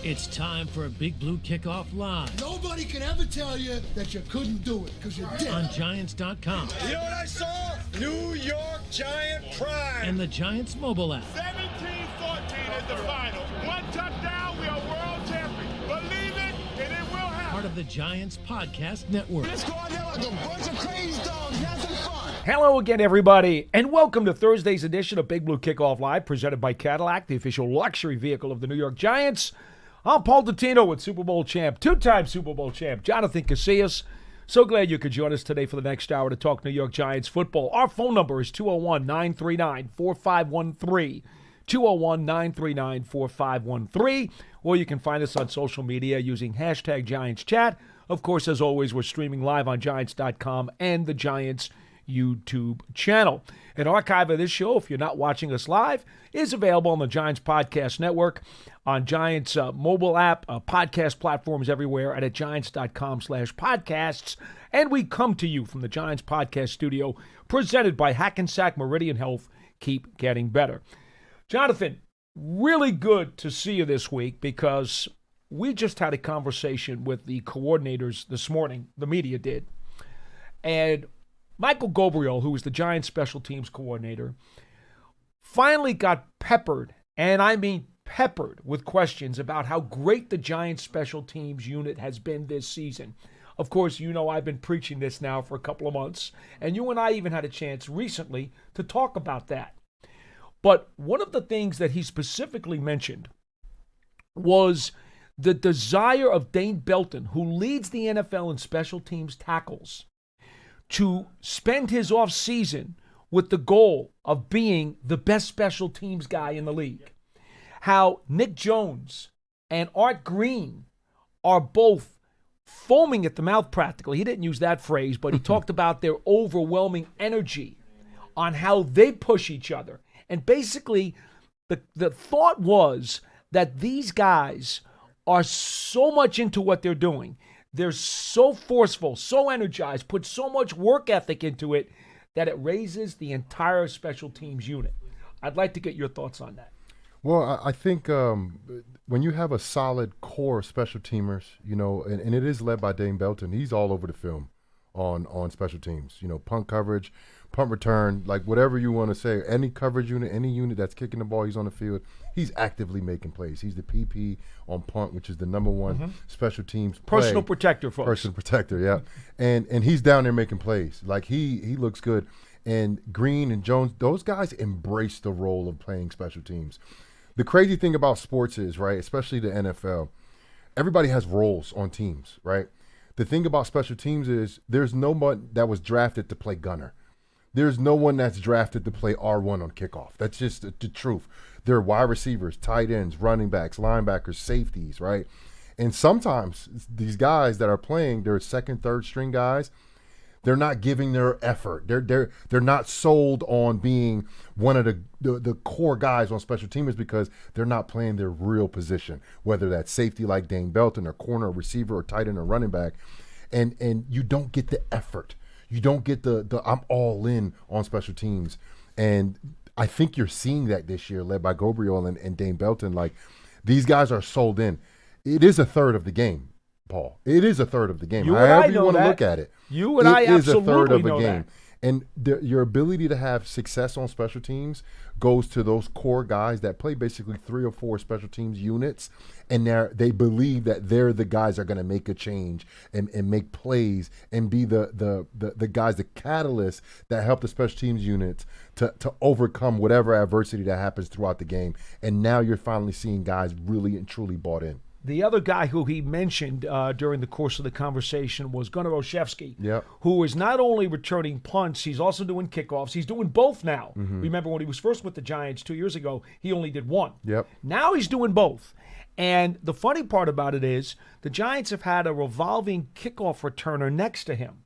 It's time for a Big Blue Kickoff Live. Nobody can ever tell you that you couldn't do it, because you did. On Giants.com. You know what I saw? New York Giant pride. And the Giants mobile app. 17-14 is the final. One touchdown, we are world champions. Believe it, and it will happen. Part of the Giants Podcast Network. Let's go out there like a bunch of crazy dogs, have some fun. Hello again, everybody, and welcome to Thursday's edition of Big Blue Kickoff Live, presented by Cadillac, the official luxury vehicle of the New York Giants. I'm Paul Dottino with Super Bowl champ, two-time Super Bowl champ, Jonathan Casillas. So glad you could join us today for the next hour to talk New York Giants football. Our phone number is 201-939-4513, 201-939-4513, or you can find us on social media using hashtag GiantsChat. Of course, as always, we're streaming live on Giants.com and the Giants YouTube channel. An archive of this show, if you're not watching us live, is available on the Giants Podcast Network, on Giants mobile app, podcast platforms everywhere, and at Giants.com/podcasts. And we come to you from the Giants Podcast Studio, presented by Hackensack Meridian Health. Keep getting better. Jonathan, really good to see you this week, because we just had a conversation with the coordinators this morning. The media did. And Michael Gabriel, who was the Giants special teams coordinator, finally got peppered, and I mean peppered, with questions about how great the Giants special teams unit has been this season. Of course, you know I've been preaching this now for a couple of months, and you and I even had a chance recently to talk about that. But one of the things that he specifically mentioned was the desire of Dane Belton, who leads the NFL in special teams tackles, to spend his offseason with the goal of being the best special teams guy in the league. How Nick Jones and Art Green are both foaming at the mouth practically. He didn't use that phrase, but he talked about their overwhelming energy on how they push each other. And basically, the thought was that these guys are so much into what they're doing. They're so forceful, so energized, put so much work ethic into it that it raises the entire special teams unit. I'd like to get your thoughts on that. Well, I think when you have a solid core of special teamers, you know, and it is led by Dane Belton, he's all over the film on special teams. You know, punt coverage, punt return, like whatever you want to say. Any coverage unit, any unit that's kicking the ball, he's on the field. He's actively making plays. He's the PP on punt, which is the number one special teams play. Personal protector, folks. Personal protector, yeah. And he's down there making plays. Like he looks good. And Green and Jones, those guys embrace the role of playing special teams. The crazy thing about sports is, right, especially the NFL, everybody has roles on teams, right? The thing about special teams is there's no one that was drafted to play gunner. There's no one that's drafted to play R1 on kickoff. That's just the truth. They're wide receivers, tight ends, running backs, linebackers, safeties, right? And sometimes these guys that are playing, they're second, third string guys, they're not giving their effort. They're not sold on being one of the core guys on special teamers because they're not playing their real position, whether that's safety like Dane Belton or corner or receiver or tight end or running back. And you don't get the effort. You don't get the I'm all in on special teams. And I think you're seeing that this year, led by Gabriel and Dane Belton. Like, these guys are sold in. It is a third of the game, Paul. It is a third of the game. However you want to look at it. You and I absolutely know that. It is a third of a game. And your ability to have success on special teams goes to those core guys that play basically 3 or 4 special teams units, and they believe that they're the guys that are going to make a change and make plays and be the guys, the catalysts that help the special teams units to overcome whatever adversity that happens throughout the game. And now you're finally seeing guys really and truly bought in. The other guy who he mentioned during the course of the conversation was Gunnar Olszewski, yep, who is not only returning punts, he's also doing kickoffs. He's doing both now. Mm-hmm. Remember when he was first with the Giants 2 years ago, he only did one. Yep. Now he's doing both. And the funny part about it is the Giants have had a revolving kickoff returner next to him.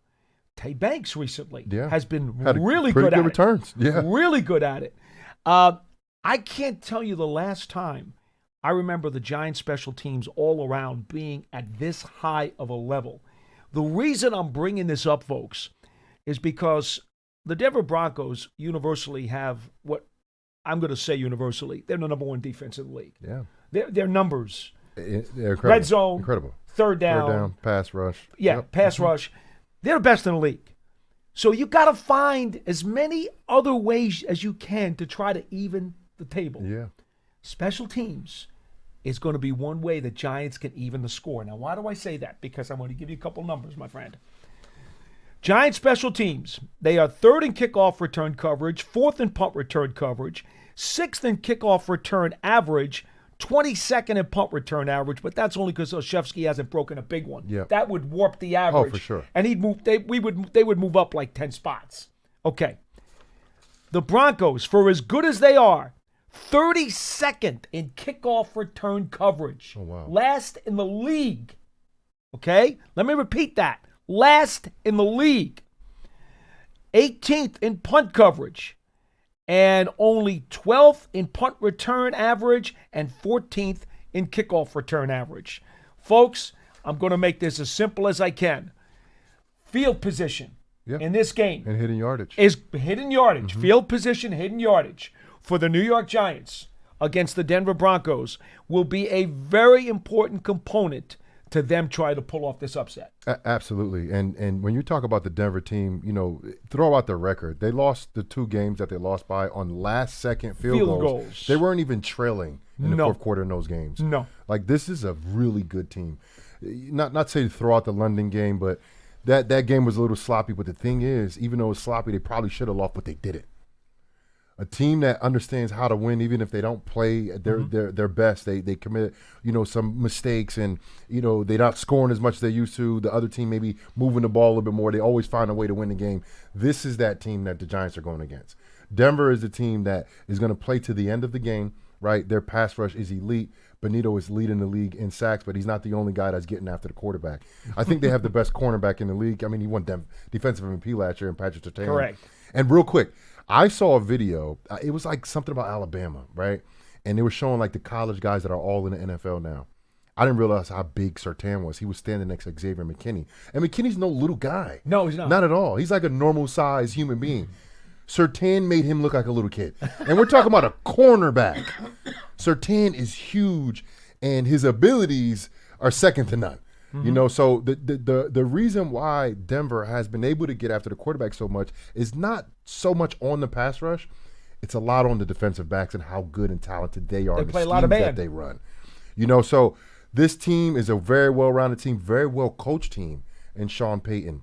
Tay Banks recently has been really good at returns. it. Yeah. Really good at it. I can't tell you the last time I remember the Giants special teams all around being at this high of a level. The reason I'm bringing this up, folks, is because the Denver Broncos universally have what I'm going to say universally. They're the number one defense in the league. Yeah. Their numbers They're incredible. Red zone. Incredible. Third down. Third down, pass rush. Yeah, Yep. pass rush. They're the best in the league. So you got to find as many other ways as you can to try to even the table. Yeah. Special teams is going to be one way the Giants can even the score. Now, why do I say that? Because I'm going to give you a couple numbers, my friend. Giants special teams, they are third in kickoff return coverage, fourth in punt return coverage, sixth in kickoff return average, 22nd in punt return average, but that's only because Olszewski hasn't broken a big one. Yeah. That would warp the average. Oh, for sure. And they would move up like 10 spots. Okay. The Broncos, for as good as they are, 32nd in kickoff return coverage. Oh, wow. Last in the league. Okay? Let me repeat that. Last in the league. 18th in punt coverage. And only 12th in punt return average and 14th in kickoff return average. Folks, I'm going to make this as simple as I can. Field position in this game And hitting yardage. is hidden yardage. Field position, hidden yardage for the New York Giants against the Denver Broncos will be a very important component to them trying to pull off this upset. Absolutely. And when you talk about the Denver team, throw out their record. They lost the 2 games that they lost by on last-second field goals. They weren't even trailing in the fourth quarter in those games. No. Like, this is a really good team. Not say to throw out the London game, but that game was a little sloppy. But the thing is, even though it was sloppy, they probably should have lost, but they did it. A team that understands how to win, even if they don't play their best, they commit some mistakes, and they're not scoring as much as they used to. The other team maybe moving the ball a little bit more. They always find a way to win the game. This is that team that the Giants are going against. Denver is the team that is going to play to the end of the game. Right, their pass rush is elite. Benito is leading the league in sacks, but he's not the only guy that's getting after the quarterback. I think they have the best cornerback in the league. I mean, he won defensive MVP last year in Patrick Surtain. Correct. And real quick, I saw a video. It was like something about Alabama, right? And they were showing like the college guys that are all in the NFL now. I didn't realize how big Surtain was. He was standing next to Xavier McKinney. And McKinney's no little guy. No, he's not. Not at all. He's like a normal-sized human being. Surtain made him look like a little kid. And we're talking about a cornerback. Surtain is huge, and his abilities are second to none. So the reason why Denver has been able to get after the quarterback so much is not so much on the pass rush. It's a lot on the defensive backs and how good and talented they are. They and play the a lot of schemes man. that they run. So this team is a very well-rounded team, very well-coached team in Sean Payton.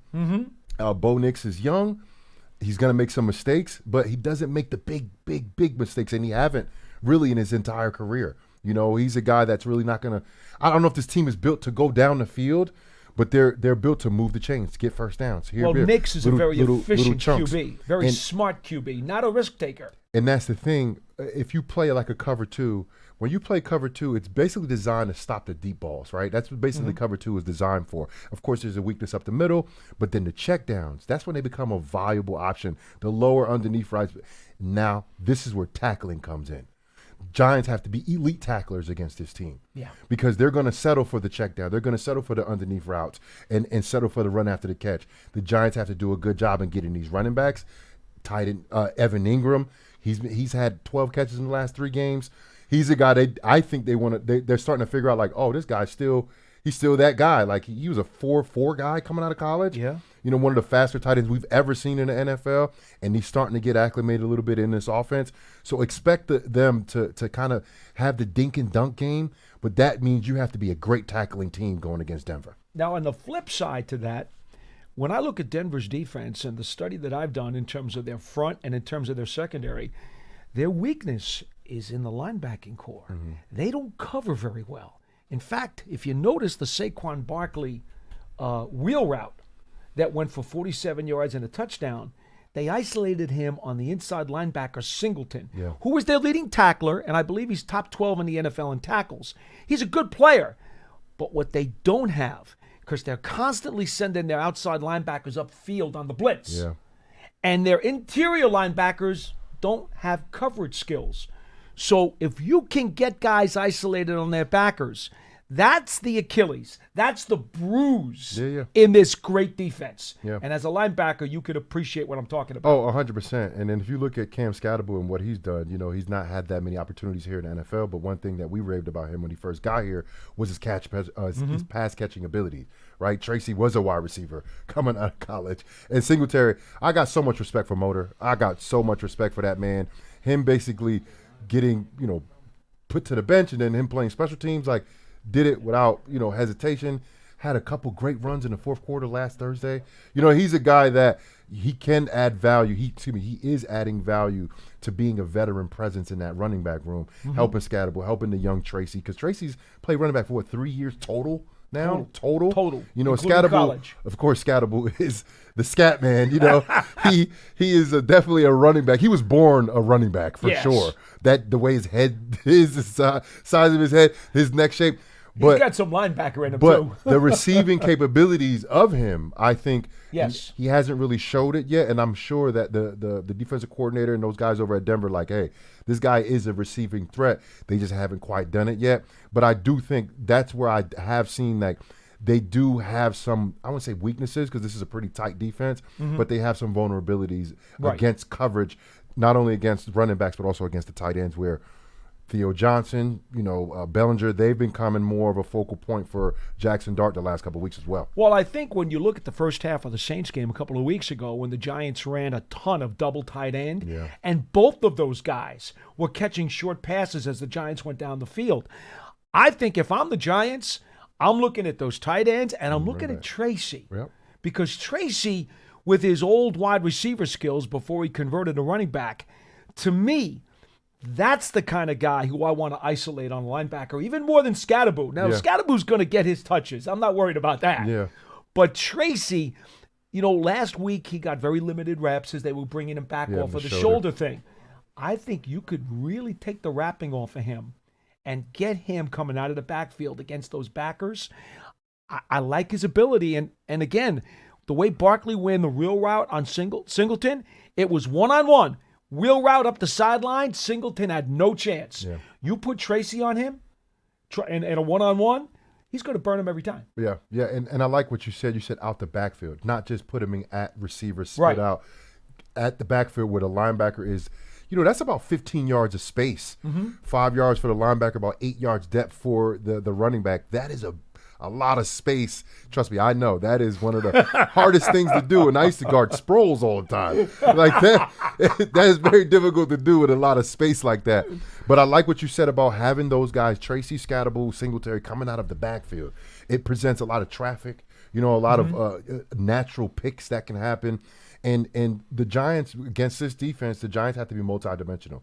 Bo Nix is young. He's going to make some mistakes, but he doesn't make the big mistakes, and he haven't really in his entire career. He's a guy that's really not going to – I don't know if this team is built to go down the field, but they're built to move the chains, to get first downs. Nix is a very efficient chunks. QB, very smart QB, not a risk taker. And that's the thing. If you play like a cover 2, when you play cover 2, it's basically designed to stop the deep balls, right? That's what basically cover 2 is designed for. Of course, there's a weakness up the middle, but then the check downs, that's when they become a viable option. The lower underneath rights. Now, this is where tackling comes in. Giants have to be elite tacklers against this team. Yeah. Because they're going to settle for the check down. They're going to settle for the underneath routes and settle for the run after the catch. The Giants have to do a good job in getting these running backs. Tight end, Evan Ingram, he's had 12 catches in the last 3 games. He's a guy I think they're starting to figure out, like, oh, this guy's he's still that guy. Like, he was a 4.4 guy coming out of college. Yeah. One of the faster tight ends we've ever seen in the NFL, and he's starting to get acclimated a little bit in this offense. So expect them to kind of have the dink and dunk game, but that means you have to be a great tackling team going against Denver. Now, on the flip side to that, when I look at Denver's defense and the study that I've done in terms of their front and in terms of their secondary, their weakness is in the linebacking core. They don't cover very well. In fact, if you notice the Saquon Barkley wheel route that went for 47 yards and a touchdown, they isolated him on the inside linebacker Singleton, who was their leading tackler, and I believe he's top 12 in the NFL in tackles. He's a good player, but what they don't have, because they're constantly sending their outside linebackers upfield on the blitz, and their interior linebackers don't have coverage skills. So if you can get guys isolated on their backers, That's the Achilles. That's the bruise Yeah. in this great defense. Yeah. And as a linebacker, you could appreciate what I'm talking about. Oh, 100%. And then if you look at Cam Scatterbo and what he's done, he's not had that many opportunities here in the NFL. But one thing that we raved about him when he first got here was his his pass catching ability. Right, Tracy was a wide receiver coming out of college, and Singletary. I got so much respect for Motor. I got so much respect for that man. Him basically getting put to the bench, and then him playing special teams, like did it without hesitation. Had a couple great runs in the fourth quarter last Thursday. He's a guy that he can add value. He is adding value to being a veteran presence in that running back room, helping Scatterbo, helping the young Tracy, because Tracy's played running back for 3 years total. Now total. Scatterbo. College. Of course, Scatterbo is the scat man. He is definitely a running back. He was born a running back for sure. That the way his head is, the size of his head, his neck shape. But he's got some linebacker in him but too. the receiving capabilities of him, I think, yes, he hasn't really showed it yet. And I'm sure that the defensive coordinator and those guys over at Denver, like, hey, this guy is a receiving threat. They just haven't quite done it yet. But I do think that's where I have seen like they do have some, I wouldn't say weaknesses because this is a pretty tight defense, but they have some vulnerabilities against coverage, not only against running backs but also against the tight ends, where Theo Johnson, Bellinger, they've becoming more of a focal point for Jackson Dart the last couple of weeks as well. Well, I think when you look at the first half of the Saints game a couple of weeks ago when the Giants ran a ton of double tight end, and both of those guys were catching short passes as the Giants went down the field. I think if I'm the Giants, I'm looking at those tight ends, and I'm looking at Tracy. Yep. Because Tracy, with his old wide receiver skills before he converted to running back, to me, that's the kind of guy who I want to isolate on linebacker, even more than Scatterbo. Now, Scatterbo's going to get his touches. I'm not worried about that. Yeah. But Tracy, last week he got very limited reps as they were bringing him back off of the shoulder thing. I think you could really take the wrapping off of him and get him coming out of the backfield against those backers. I like his ability. And again, the way Barkley ran the wheel route on Singleton, it was one-on-one. Wheel route up the sideline, Singleton had no chance. Yeah. You put Tracy on him and a one-on-one, he's going to burn him every time. Yeah, and I like what you said. You said out the backfield, not just put him in at receiver, split out. At the backfield where the linebacker is, that's about 15 yards of space. 5 yards for the linebacker, about 8 yards depth for the running back. That is a lot of space. Trust me, I know. That is one of the hardest things to do. And I used to guard Sproles all the time. Like that is very difficult to do with a lot of space like that. But I like what you said about having those guys, Tracy, Scatterbo, Singletary, coming out of the backfield. It presents a lot of traffic, a lot of natural picks that can happen. And the Giants, against this defense, the Giants have to be multidimensional.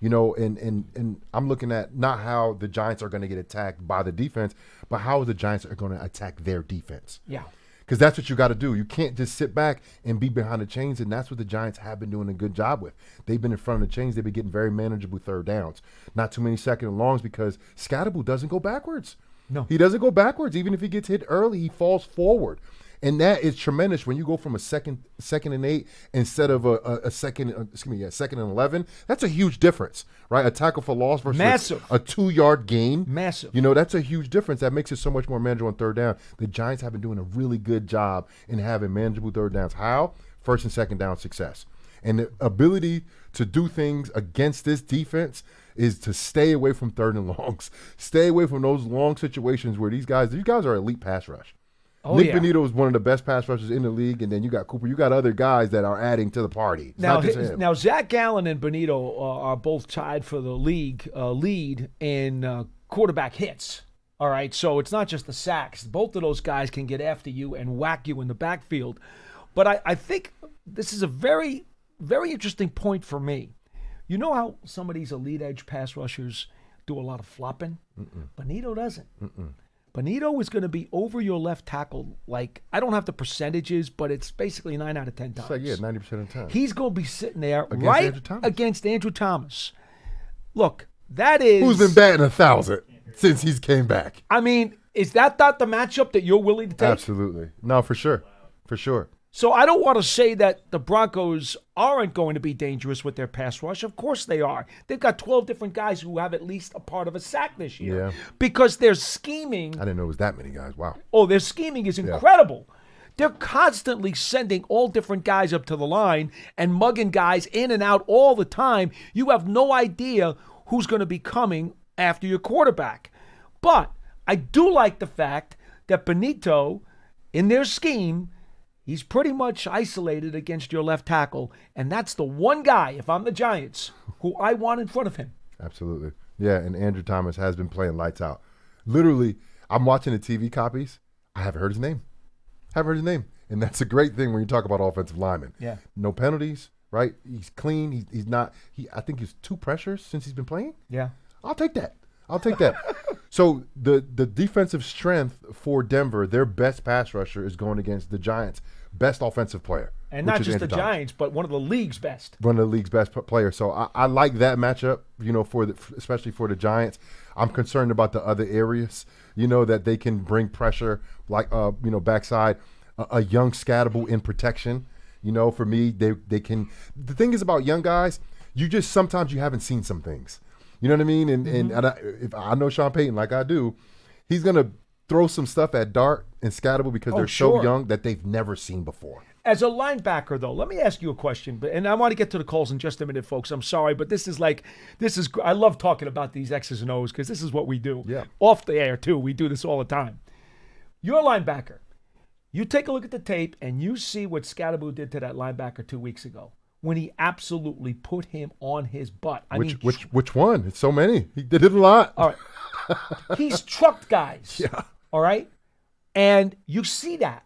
And I'm looking at not how the Giants are going to get attacked by the defense, but how the Giants are going to attack their defense. Yeah. Because that's what you got to do. You can't just sit back and be behind the chains, and that's what the Giants have been doing a good job with. They've been in front of the chains. They've been getting very manageable third downs. Not too many second and longs because Scatterbo doesn't go backwards. No. He doesn't go backwards. Even if he gets hit early, he falls forward. And that is tremendous when you go from a second and 8 instead of a second and 11. That's a huge difference, right? A tackle for loss versus a 2-yard gain. Massive. That's a huge difference. That makes it so much more manageable on third down. The Giants have been doing a really good job in having manageable third downs. How? First and second down success. And the ability to do things against this defense is to stay away from third and longs. Stay away from those long situations where these guys are elite pass rush. Nick Bonito is one of the best pass rushers in the league, and then you got Cooper. You got other guys that are adding to the party. It's not just him. Now, Zach Gallen and Bonito are both tied for the league lead in quarterback hits. All right, so it's not just the sacks. Both of those guys can get after you and whack you in the backfield. But I think this is a very, very interesting point for me. You know how some of these elite edge pass rushers do a lot of flopping? Bonito doesn't. Bonito is going to be over your left tackle, like, I don't have the percentages, but it's basically 9 out of 10 times. It's like, 90% of the time. He's going to be sitting there against Andrew Thomas. Look, that is... Who's been batting 1,000 since he's came back. I mean, is that not the matchup that you're willing to take? Absolutely. No, for sure. For sure. So I don't want to say that the Broncos aren't going to be dangerous with their pass rush. Of course they are. They've got 12 different guys who have at least a part of a sack this year. Yeah. Because their scheming. I didn't know it was that many guys. Wow. Oh, their scheming is incredible. They're constantly sending all different guys up to the line and mugging guys in and out all the time. You have no idea who's going to be coming after your quarterback. But I do like the fact that Benito, in their scheme, he's pretty much isolated against your left tackle, and that's the one guy, if I'm the Giants, who I want in front of him. Absolutely. Yeah, and Andrew Thomas has been playing lights out. Literally, I'm watching the TV copies. I haven't heard his name. And that's a great thing when you talk about offensive linemen. Yeah. No penalties, right? He's clean. He's not – I think he's 2 pressures since he's been playing. Yeah. I'll take that. So the defensive strength for Denver, their best pass rusher is going against the Giants' best offensive player. And not just the Giants, but one of the league's best. One of the league's best players. So I like that matchup, especially for the Giants. I'm concerned about the other areas, that they can bring pressure, like, backside. A young Scatable in protection. For me, they can. The thing is about young guys, sometimes you haven't seen some things. You know what I mean? And if I know Sean Payton like I do, he's going to throw some stuff at Dart and Scatable because they're so young that they've never seen before. As a linebacker, though, let me ask you a question. And I want to get to the calls in just a minute, folks. I'm sorry, but I love talking about these X's and O's because this is what we do. Yeah. Off the air, too. We do this all the time. You're a linebacker. You take a look at the tape and you see what Scatable did to that linebacker 2 weeks ago, when he absolutely put him on his butt. Which one? It's so many. He did it a lot. All right. He's trucked guys. Yeah. All right? And you see that.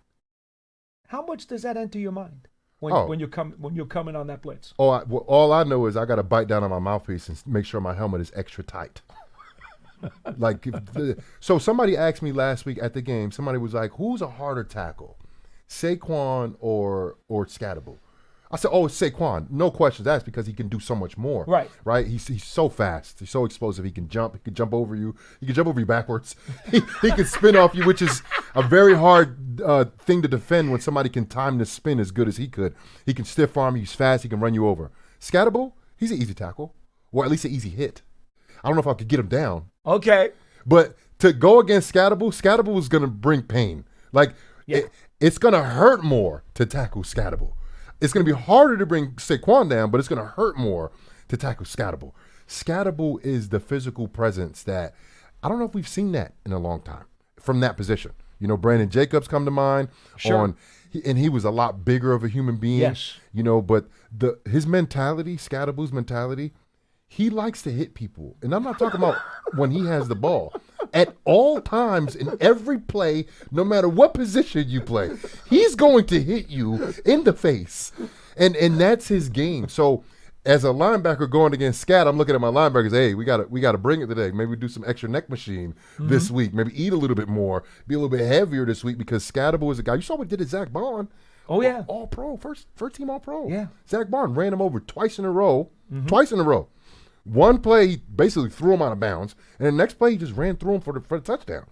How much does that enter your mind when you're coming on that blitz? All I know is I got to bite down on my mouthpiece and make sure my helmet is extra tight. So somebody asked me last week at the game, somebody was like, who's a harder tackle, Saquon or Scatable? I said, it's Saquon. No questions asked because he can do so much more. Right? He's so fast. He's so explosive. He can jump. He can jump over you. He can jump over you backwards. He can spin off you, which is a very hard thing to defend when somebody can time the spin as good as he could. He can stiff arm you. He's fast. He can run you over. Scatable, he's an easy tackle, or at least an easy hit. I don't know if I could get him down. Okay. But to go against Scatable is going to bring pain. It's going to hurt more to tackle Scatable. It's going to be harder to bring Saquon down, but it's going to hurt more to tackle Scatable. Scatable is the physical presence that I don't know if we've seen that in a long time from that position. Brandon Jacobs come to mind. Sure. And he was a lot bigger of a human being. Yes. But his mentality, Scatable's mentality, he likes to hit people. And I'm not talking about when he has the ball. At all times, in every play, no matter what position you play, he's going to hit you in the face. And that's his game. So as a linebacker going against Scat, I'm looking at my linebackers, hey, we gotta bring it today. Maybe do some extra neck machine this week. Maybe eat a little bit more, be a little bit heavier this week because Scatable is a guy. You saw what he did to Zach Bond. Oh, yeah. All pro, first team all pro. Yeah. Zach Bond ran him over twice in a row. One play, he basically threw him out of bounds, and the next play, he just ran through him for the touchdown.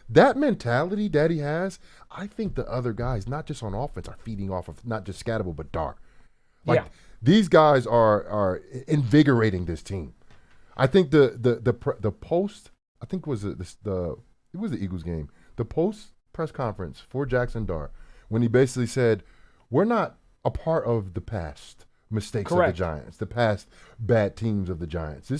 That mentality that he has, I think the other guys, not just on offense, are feeding off of not just Scatable, but Dart. These guys are invigorating this team. I think the post, I think it was the Eagles game, the post press conference for Jackson Dart, when he basically said, we're not a part of the past mistakes of the Giants, the past bad teams of the Giants.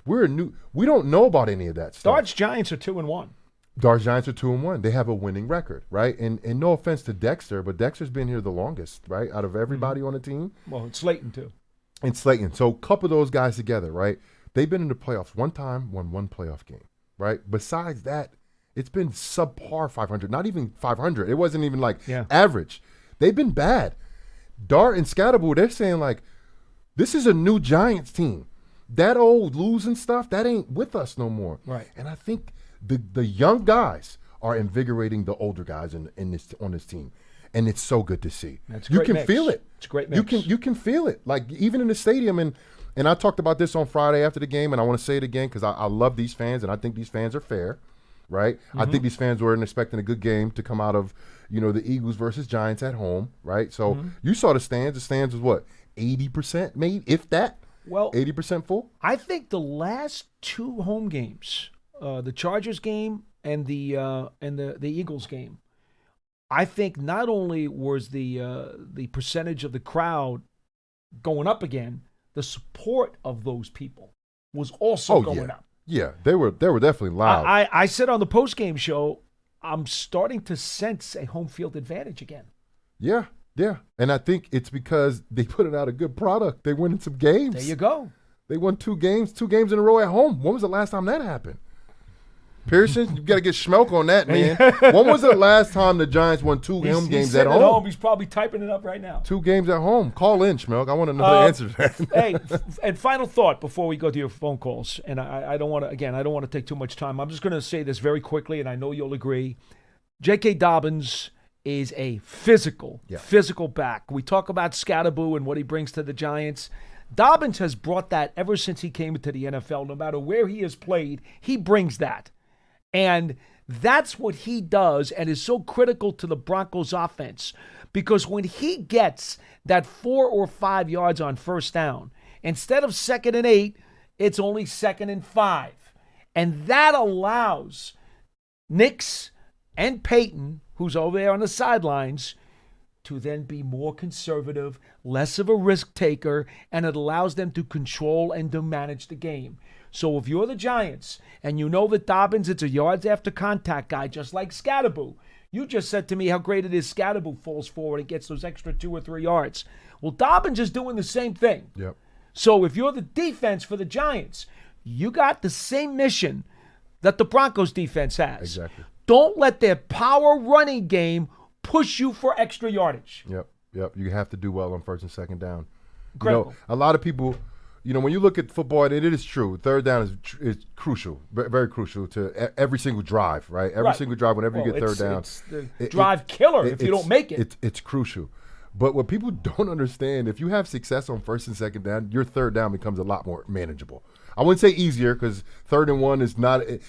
We don't know about any of that stuff. Dart's Giants are 2-1. Dart's Giants are 2-1. They have a winning record, right? And no offense to Dexter, but Dexter's been here the longest, right? Out of everybody on the team. Well, it's Slayton too. And Slayton. So a couple of those guys together, right? They've been in the playoffs one time, won one playoff game, right? Besides that, it's been subpar 500, not even 500. It wasn't even average. They've been bad. Dart and Scatable, they're saying this is a new Giants team. That old losing stuff, that ain't with us no more. Right. And I think the young guys are invigorating the older guys on this team. And it's so good to see. That's a great mix. Feel it. It's a great mix. You can feel it. Even in the stadium, and I talked about this on Friday after the game, and I want to say it again because I love these fans, and I think these fans are fair. right? I think these fans weren't expecting a good game to come out of, the Eagles versus Giants at home, right? So you saw the stands. The stands was what, 80% made, if that? Well, 80% full? I think the last two home games, the Chargers game and the Eagles game, I think not only was the percentage of the crowd going up again, the support of those people was also going up. Yeah, they were definitely loud. I said on the postgame show, I'm starting to sense a home field advantage again. Yeah. And I think it's because they put out a good product. They winning some games. There you go. They won two games in a row at home. When was the last time that happened? Pearson, you got to get Schmelk on that, man. When was the last time the Giants won two home games at home? He's probably typing it up right now. 2 games at home. Call in, Schmelk. I want to know the answer to that. Hey, and final thought before we go to your phone calls, and I don't want to take too much time. I'm just going to say this very quickly, and I know you'll agree. J.K. Dobbins is a physical back. We talk about Scatterboo and what he brings to the Giants. Dobbins has brought that ever since he came into the NFL. No matter where he has played, he brings that. And that's what he does and is so critical to the Broncos offense, because when he gets that 4 or 5 yards on first down, instead of 2nd and 8, it's only 2nd and 5. And that allows Nix and Peyton, who's over there on the sidelines, to then be more conservative, less of a risk taker, and it allows them to control and to manage the game. So if you're the Giants and you know that Dobbins, it's a yards after contact guy, just like Scatterboo. You just said to me how great it is Scatterboo falls forward and gets those extra 2 or 3 yards. Well, Dobbins is doing the same thing. Yep. So if you're the defense for the Giants, you got the same mission that the Broncos defense has. Exactly. Don't let their power running game push you for extra yardage. Yep. You have to do well on 1st and 2nd down. Critical. A lot of people, when you look at football, and it is true, 3rd down is crucial, very crucial to every single drive, right? Every single drive, whenever you get 3rd down. It's the drive killer if you don't make it. It's crucial. But what people don't understand, if you have success on 1st and 2nd down, your 3rd down becomes a lot more manageable. I wouldn't say easier, because 3rd and 1 is not it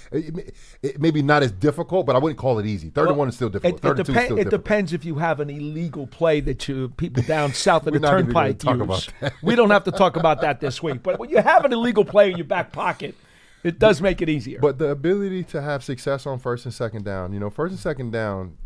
maybe not as difficult, but I wouldn't call it easy. 3rd and 1 is still difficult. 3rd and 2 is still difficult. It depends if you have an illegal play that people down south of the turnpike use. We don't have to talk about that this week. But when you have an illegal play in your back pocket, it does make it easier. But the ability to have success on 1st and 2nd down, 1st and 2nd down,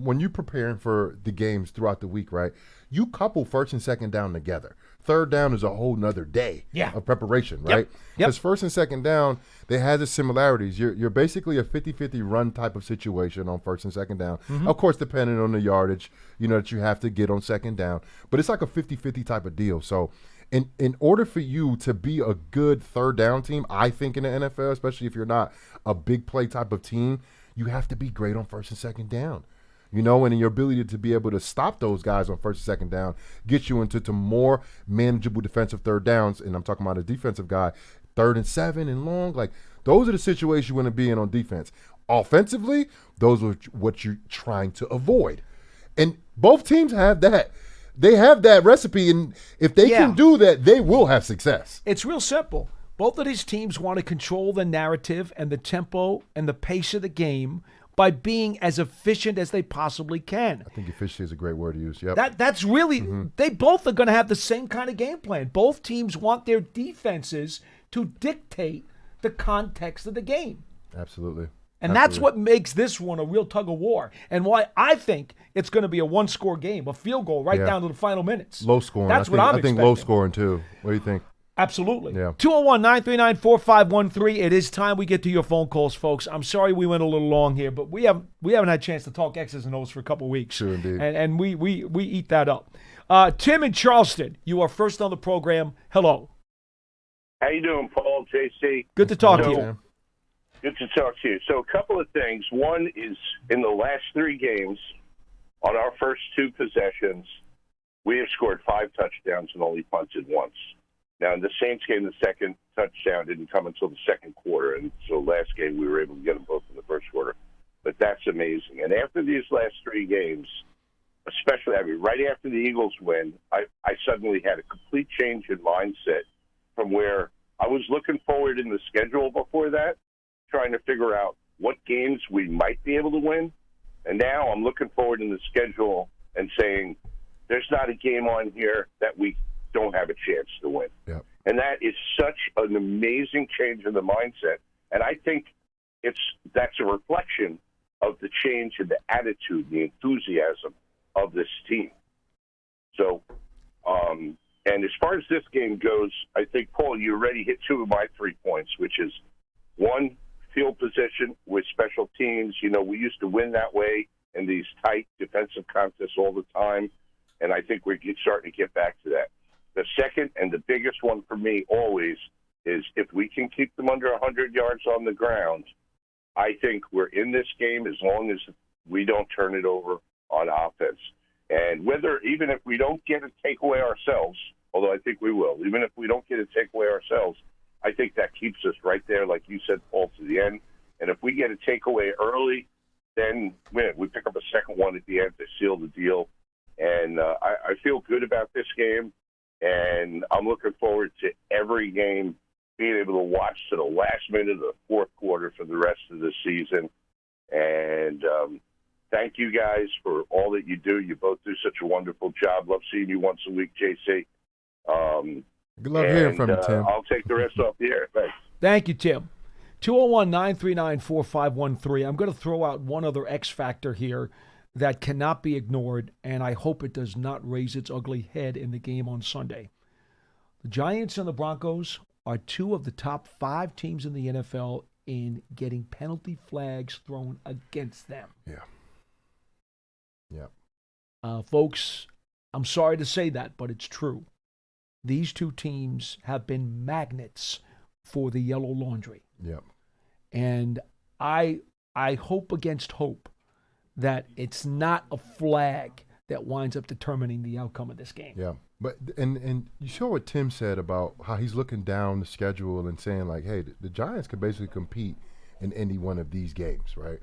when you're preparing for the games throughout the week, right, you couple 1st and 2nd down together. 3rd down is a whole nother day of preparation, right? Because 1st and 2nd down, they have the similarities. You're basically a 50-50 run type of situation on 1st and 2nd down. Of course, depending on the yardage, that you have to get on 2nd down. But it's like a 50-50 type of deal. So in order for you to be a good 3rd down team, I think in the NFL, especially if you're not a big play type of team, you have to be great on 1st and 2nd down. And your ability to be able to stop those guys on 1st and 2nd down gets you into more manageable defensive 3rd downs. And I'm talking about a defensive guy, 3rd and 7 and long. Like, those are the situations you want to be in on defense. Offensively, those are what you're trying to avoid. And both teams have that. They have that recipe, and if they can do that, they will have success. It's real simple. Both of these teams want to control the narrative and the tempo and the pace of the game by being as efficient as they possibly can. I think efficiency is a great word to use. Yep. That's really, they both are going to have the same kind of game plan. Both teams want their defenses to dictate the context of the game. Absolutely. And that's what makes this one a real tug of war, and why I think it's going to be a 1-score game, a field goal right down to the final minutes. Low scoring. That's what I'm expecting. I think low scoring too. What do you think? Absolutely. Yeah. 201-939-4513. It is time we get to your phone calls, folks. I'm sorry we went a little long here, but we haven't had a chance to talk X's and O's for a couple of weeks. Sure, indeed. And we eat that up. Tim in Charleston, you are first on the program. Hello. How you doing, Paul, JC? Good to talk to you. Good to talk to you. So a couple of things. One is, in the last 3 games, on our first 2 possessions, we have scored 5 touchdowns and only punted once. Now, in the Saints game, the second touchdown didn't come until the second quarter, and so last game we were able to get them both in the first quarter. But that's amazing. And after these last 3 games, especially, right after the Eagles win, I suddenly had a complete change in mindset from where I was looking forward in the schedule before that, trying to figure out what games we might be able to win. And now I'm looking forward in the schedule and saying there's not a game on here that we don't have a chance to win. Yep. And that is such an amazing change in the mindset. And I think that's a reflection of the change in the attitude, the enthusiasm of this team. So, and as far as this game goes, I think, Paul, you already hit 2 of my 3 points, which is, one, field position with special teams. You know, we used to win that way in these tight defensive contests all the time, and I think we're starting to get back to that. The second and the biggest one for me always is if we can keep them under 100 yards on the ground, I think we're in this game as long as we don't turn it over on offense. And even if we don't get a takeaway ourselves, although I think we will, even if we don't get a takeaway ourselves, I think that keeps us right there, like you said, Paul, to the end. And if we get a takeaway early, then we pick up a second one at the end to seal the deal. And I feel good about this game, and I'm looking forward to every game being able to watch to the last minute of the fourth quarter for the rest of the season. And thank you guys for all that you do. You both do such a wonderful job. Love seeing you once a week, JC. Good luck hearing from you, Tim. I'll take the rest off the air. Thanks. Thank you, Tim. 201-939-4513. I'm going to throw out one other X factor here that cannot be ignored, and I hope it does not raise its ugly head in the game on Sunday. The Giants and the Broncos are 2 of the top 5 teams in the NFL in getting penalty flags thrown against them. Yeah. Folks, I'm sorry to say that, but it's true. These 2 teams have been magnets for the yellow laundry. Yep. And I hope against hope that it's not a flag that winds up determining the outcome of this game. Yeah. But and you saw what Tim said about how he's looking down the schedule and saying, like, hey, the Giants could basically compete in any one of these games, right?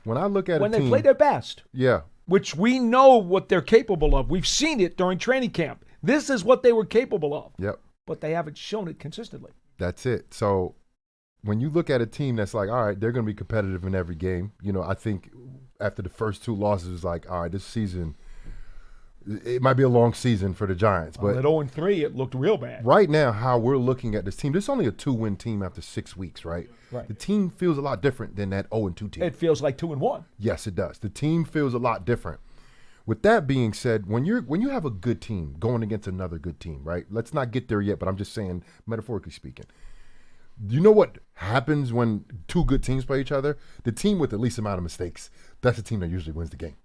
When I look at when a team, they play their best. Yeah. Which we know what they're capable of. We've seen it during training camp. This is what they were capable of. Yep. But they haven't shown it consistently. That's it. So when you look at a team that's like, all right, they're going to be competitive in every game. You know, I think after the first 2 losses, it's like, all right, this season, it might be a long season for the Giants. But at 0-3, it looked real bad. Right now, how we're looking at this team, this is only a 2-win team after 6 weeks, right? Right. The team feels a lot different than that 0-2 team. It feels like 2-1. Yes, it does. The team feels a lot different. With that being said, when you have a good team going against another good team, right? Let's not get there yet, but I'm just saying, metaphorically speaking. You know what happens when 2 good teams play each other? The team with the least amount of mistakes, that's the team that usually wins the game.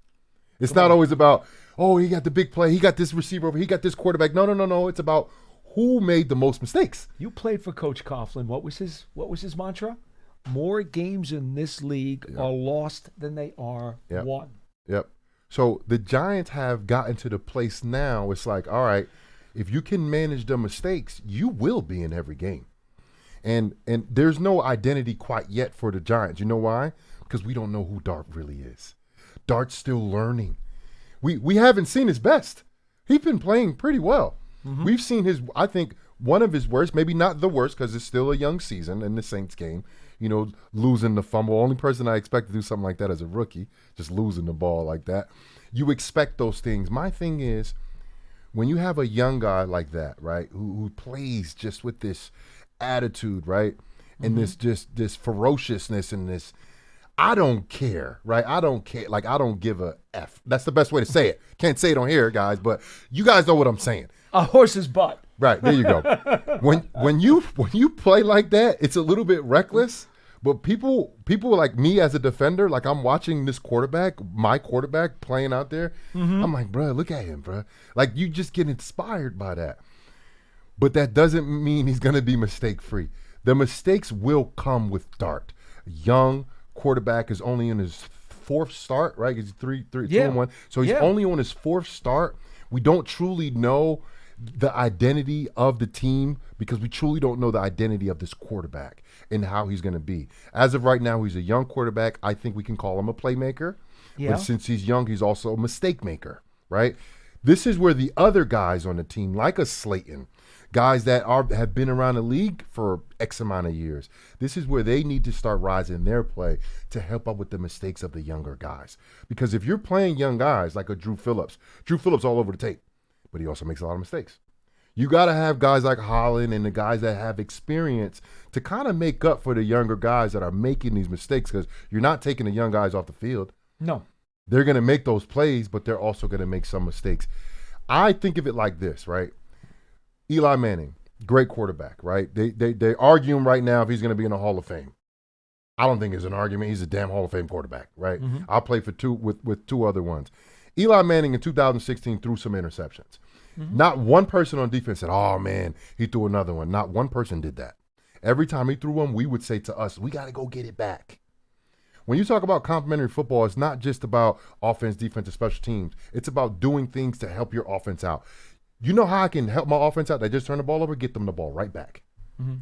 It's not always about, oh, he got the big play, he got this receiver over, he got this quarterback. No. It's about who made the most mistakes. You played for Coach Coughlin. What was his mantra? More games in this league are lost than they are won. Yep. So the Giants have gotten to the place now, it's like, all right, if you can manage the mistakes, you will be in every game. And there's no identity quite yet for the Giants. You know why? Because we don't know who Dart really is. Dart's still learning. We haven't seen his best. He's been playing pretty well. Mm-hmm. We've seen I think one of his worst, maybe not the worst because it's still a young season in the Saints game, you know, losing the fumble. Only person I expect to do something like that as a rookie, just losing the ball like that. You expect those things. My thing is, when you have a young guy like that, right, who plays just with this attitude, right, and this ferociousness and this, I don't care, right? I don't care. Like, I don't give a F. That's the best way to say it. Can't say it on here, guys, but you guys know what I'm saying. A horse's butt. Right, there you go. when you play like that, it's a little bit reckless. But people like me as a defender, like I'm watching this my quarterback playing out there. Mm-hmm. I'm like, bro, look at him, bro. Like, you just get inspired by that. But that doesn't mean he's going to be mistake-free. The mistakes will come with Dart. Young quarterback is only in his 4th start, right? He's 3-2-1. So he's only on his 4th start. We don't truly know the identity of the team because we truly don't know the identity of this quarterback and how he's going to be. As of right now, he's a young quarterback. I think we can call him a playmaker. Yeah. But since he's young, he's also a mistake maker, right? This is where the other guys on the team, like a Slayton, guys that have been around the league for X amount of years. This is where they need to start rising their play to help out with the mistakes of the younger guys. Because if you're playing young guys like a Drew Phillips all over the tape, but he also makes a lot of mistakes. You got to have guys like Holland and the guys that have experience to kind of make up for the younger guys that are making these mistakes, because you're not taking the young guys off the field. No. They're going to make those plays, but they're also going to make some mistakes. I think of it like this, right? Eli Manning, great quarterback, right? They're arguing right now if he's going to be in the Hall of Fame. I don't think it's an argument. He's a damn Hall of Fame quarterback, right? Mm-hmm. I'll play for with two other ones. Eli Manning in 2016 threw some interceptions. Mm-hmm. Not one person on defense said, oh, man, he threw another one. Not one person did that. Every time he threw one, we would say to us, we got to go get it back. When you talk about complementary football, it's not just about offense, defense, and special teams. It's about doing things to help your offense out. You know how I can help my offense out? They just turn the ball over, get them the ball right back. Mm-hmm.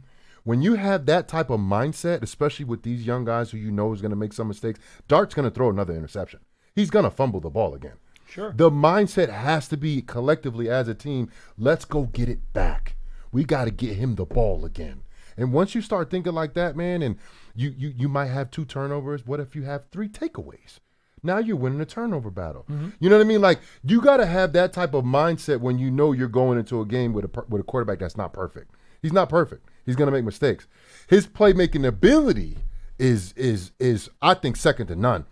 When you have that type of mindset, especially with these young guys who you know is going to make some mistakes, Dart's going to throw another interception. He's going to fumble the ball again. Sure. The mindset has to be collectively as a team, let's go get it back. We got to get him the ball again. And once you start thinking like that, man, and you might have 2 turnovers, what if you have 3 takeaways? Now you're winning a turnover battle. Mm-hmm. You know what I mean? Like, you got to have that type of mindset when you know you're going into a game with a quarterback that's not perfect. He's not perfect. He's going to make mistakes. His playmaking ability is I think second to none.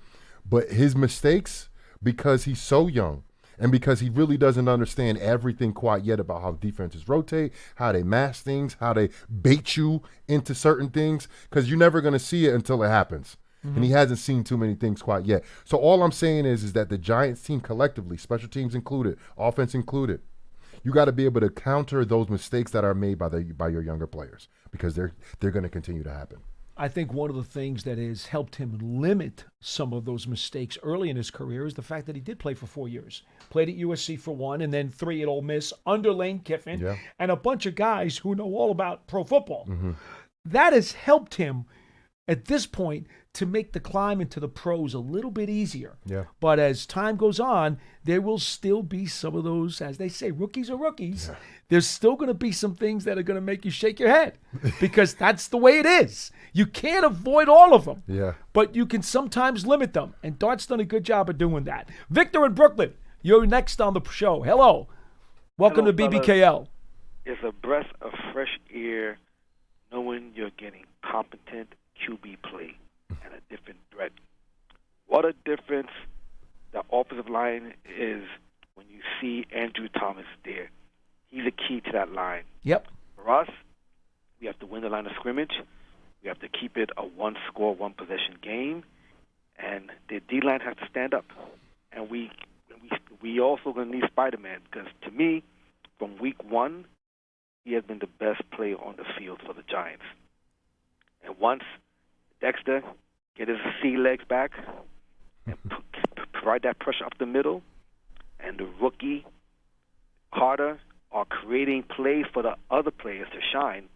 But his mistakes, because he's so young and because he really doesn't understand everything quite yet about how defenses rotate, how they mask things, how they bait you into certain things, because you're never going to see it until it happens. Mm-hmm. And he hasn't seen too many things quite yet. So all I'm saying is that the Giants team collectively, special teams included, offense included, you got to be able to counter those mistakes that are made by your younger players, because they're going to continue to happen. I think one of the things that has helped him limit some of those mistakes early in his career is the fact that he did play for 4 years. Played at USC for 1 and then 3 at Ole Miss under Lane Kiffin and a bunch of guys who know all about pro football. Mm-hmm. That has helped him at this point to make the climb into the pros a little bit easier. Yeah. But as time goes on, there will still be some of those, as they say, rookies are rookies. Yeah. There's still going to be some things that are going to make you shake your head, because that's the way it is. You can't avoid all of them, but you can sometimes limit them. And Dart's done a good job of doing that. Victor in Brooklyn, you're next on the show. Hello. Welcome to BBKL. Fellas. It's a breath of fresh air knowing you're getting competent QB play and a different threat. What a difference the offensive line is when you see Andrew Thomas there. He's a key to that line. Yep. For us, we have to win the line of scrimmage. We have to keep it a one-score, one-possession game, and the D-line has to stand up. And we also going to need Spider-Man, because to me, from week 1, he has been the best player on the field for the Giants. And once Dexter get his sea legs back and provide that pressure up the middle, and the rookie Carter are creating plays for the other players to shine.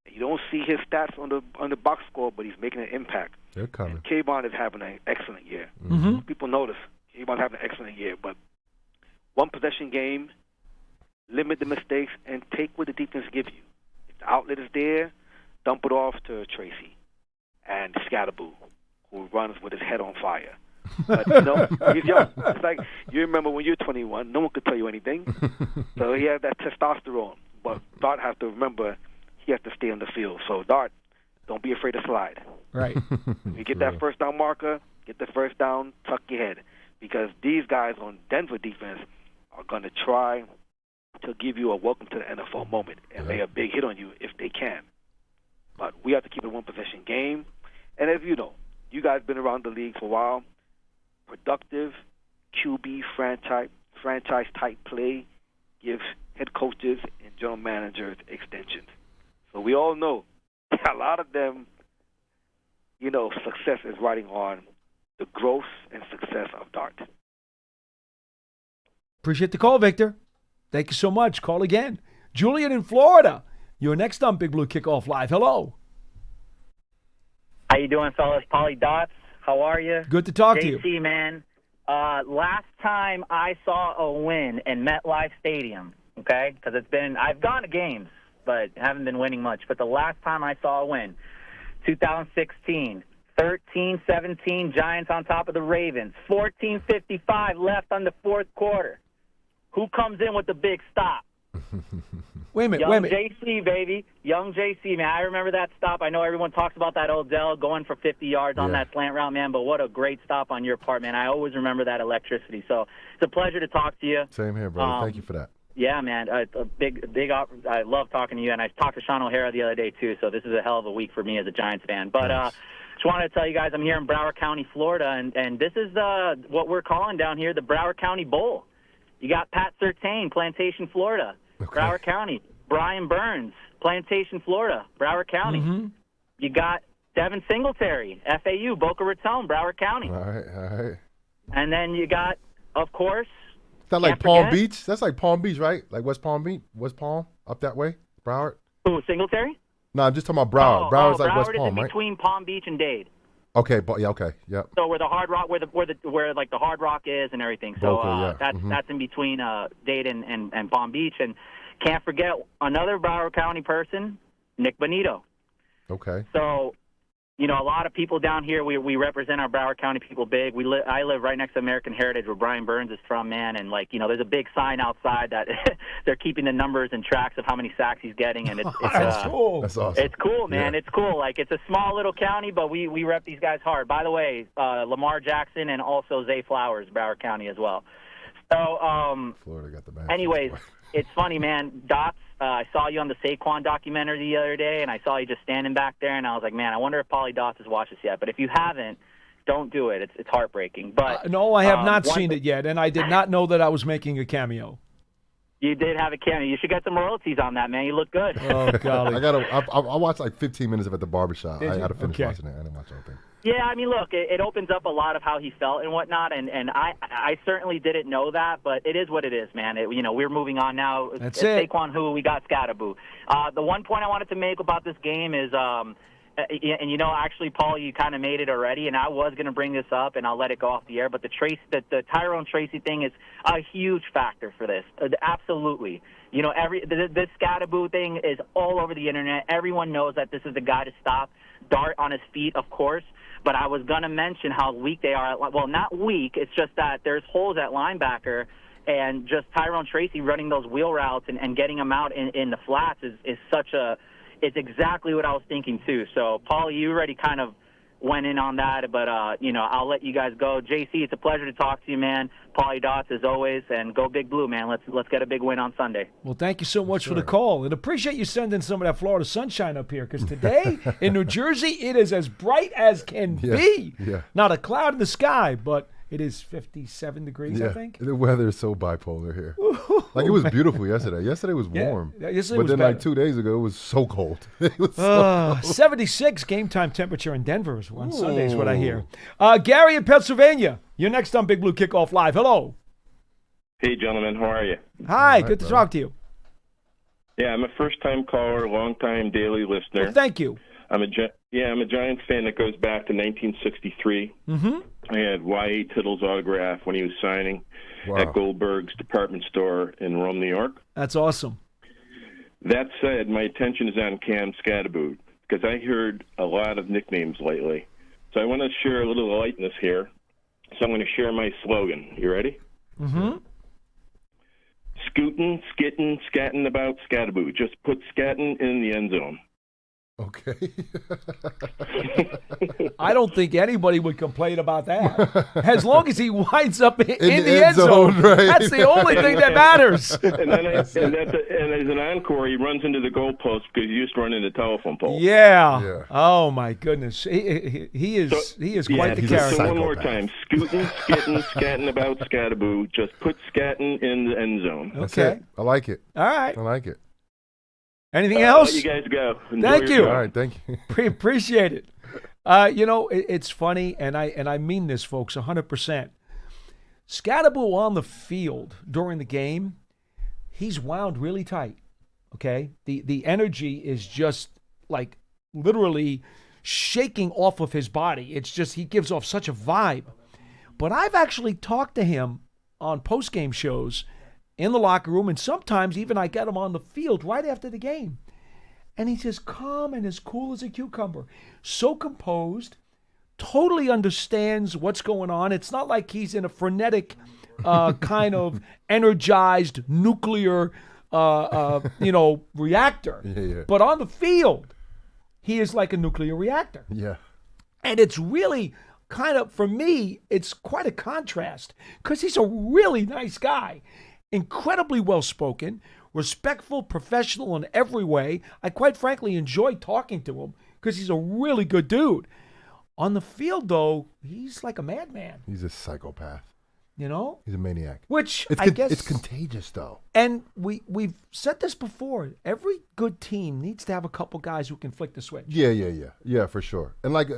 You don't see his stats on the box score, but he's making an impact. They're coming. And Kayvon is having an excellent year. Mm-hmm. People notice Kayvon's having an excellent year, but one possession game, limit the mistakes, and take what the defense gives you. If the outlet is there, dump it off to Tracy and Scatterboo, who runs with his head on fire. But, he's young. It's like, you remember when you're 21, no one could tell you anything. So he has that testosterone. But Dart has to remember he has to stay on the field. So, Dart, don't be afraid to slide. Right. You get that first down marker, get the first down, tuck your head. Because these guys on Denver defense are going to try to give you a welcome to the NFL moment and lay a big hit on you if they can. But we have to keep it a one-possession game. And as you know, you guys been around the league for a while, productive QB franchise-type play gives head coaches and general managers extensions. So we all know a lot of them, success is riding on the growth and success of Dart. Appreciate the call, Victor. Thank you so much. Call again. Julian in Florida. You're next on Big Blue Kickoff Live. Hello. How you doing, fellas? Polly Dots, how are you? Good to talk to you. JC, man. Last time I saw a win in MetLife Stadium okay? Because I've gone to games, but haven't been winning much. But the last time I saw a win, 2016, 13-17, Giants on top of the Ravens, 14:55 left on the fourth quarter. Who comes in with the big stop? Wait a minute. Young JC, baby. Young JC, man. I remember that stop. I know everyone talks about that Odell going for 50 yards on that slant route, man, but what a great stop on your part, man. I always remember that electricity. So it's a pleasure to talk to you. Same here, brother. Thank you for that. Yeah, man. I love talking to you, and I talked to Sean O'Hara the other day, too, so this is a hell of a week for me as a Giants fan. But just wanted to tell you guys I'm here in Broward County, Florida, and this is what we're calling down here the Broward County Bowl. You got Pat Surtain, Plantation, Florida. Okay. Broward County. Brian Burns, Plantation, Florida, Broward County. Mm-hmm. You got Devin Singletary, FAU, Boca Raton, Broward County. All right. And then you got, of course, is that like Palm Beach? That's like Palm Beach, right? Like West Palm Beach? West Palm? Up that way? Broward? Who, Singletary? No, I'm just talking about Broward. Broward's like West Palm, is in right? between Palm Beach and Dade. Okay, okay, yep. So where the Hard Rock, where like the Hard Rock is and everything. So Boca, that's in between Dade and Palm Beach. And can't forget another Broward County person, Nick Bonito. Okay. So, a lot of people down here, we represent our Broward County people big. I live right next to American Heritage where Brian Burns is from, man. And, there's a big sign outside that they're keeping the numbers and tracks of how many sacks he's getting. And it's That's cool. That's awesome. It's cool, man. Yeah. It's cool. It's a small little county, but we rep these guys hard. By the way, Lamar Jackson and also Zay Flowers, Broward County as well. So, Florida got the best. Anyways, it's funny, man. Dots, I saw you on the Saquon documentary the other day, and I saw you just standing back there, and I was like, man, I wonder if Paulie Dots has watched this yet. But if you haven't, don't do it. It's heartbreaking. But no, I have not seen it yet, and I did not know that I was making a cameo. You did have a cameo. You should get some royalties on that, man. You look good. Oh, golly. I watched like 15 minutes of it at the barbershop. I got to finish watching it. I didn't watch the whole thing. Yeah, I mean, look, it opens up a lot of how he felt and whatnot, and I certainly didn't know that, but it is what it is, man. We're moving on now. That's it. Saquon who, we got Scatterboo. The one point I wanted to make about this game is, actually, Paul, you kind of made it already, and I was going to bring this up, and I'll let it go off the air, but the Tyrone Tracy thing is a huge factor for this. Absolutely. This Scatterboo thing is all over the internet. Everyone knows that this is the guy to stop. Dart on his feet, of course. But I was going to mention how weak they are. Well, not weak. It's just that there's holes at linebacker, and just Tyrone Tracy running those wheel routes and getting them out in the flats is such a – it's exactly what I was thinking too. So, Paul, you already kind of went in on that, but, I'll let you guys go. JC, it's a pleasure to talk to you, man. Paulie Dots, as always, and go Big Blue, man. Let's get a big win on Sunday. Well, thank you so much for the call, and appreciate you sending some of that Florida sunshine up here, because today in New Jersey, it is as bright as can be. Yeah. Not a cloud in the sky, but it is 57 degrees, I think. The weather is so bipolar here. It was beautiful yesterday. Yesterday was warm. Yeah, yesterday but was then, better. 2 days ago, it was so cold. It was so cold. 76 game time temperature in Denver on Sunday is what I hear. Gary in Pennsylvania, you're next on Big Blue Kickoff Live. Hello. Hey, gentlemen. How are you? Hi. Good to talk to you. Yeah, I'm a first-time caller, long-time daily listener. Well, thank you. I'm a Giants fan that goes back to 1963. Mm-hmm. I had Y.A. Tittle's autograph when he was signing at Goldberg's department store in Rome, New York. That's awesome. That said, my attention is on Cam Scatterboot because I heard a lot of nicknames lately. So I want to share a little lightness here. So I'm going to share my slogan. You ready? Mm-hmm. Scootin', skittin', scattin' about Scatterboot. Just put scattin' in the end zone. Okay. I don't think anybody would complain about that. As long as he winds up in the end zone, right? That's the only thing that matters. And as an encore, he runs into the goalpost because he used to run into the telephone pole. Yeah. Oh my goodness, he is quite the character. So one more time: scootin', skittin', scattin' about Scatterboo. Just put scattin' in the end zone. Okay, I like it. All right, I like it. Anything else? I'll let you guys go. Thank you. All right, thank you. Appreciate it. It's funny, and I mean this, folks, 100%. Scatterboo on the field during the game, he's wound really tight. Okay, the energy is just like literally shaking off of his body. It's just he gives off such a vibe. But I've actually talked to him on post-game shows, in the locker room, and sometimes even I get him on the field right after the game. And he's as calm and as cool as a cucumber. So composed, totally understands what's going on. It's not like he's in a frenetic kind of energized nuclear reactor. Yeah. But on the field, he is like a nuclear reactor. Yeah. And it's really kind of, for me, it's quite a contrast because he's a really nice guy, incredibly well-spoken, respectful, professional in every way. I quite frankly enjoy talking to him because he's a really good dude. On the field, though, he's like a madman. He's a psychopath. You know? He's a maniac. Which I guess it's contagious, though. And we've said this before. Every good team needs to have a couple guys who can flick the switch. Yeah, for sure. And like,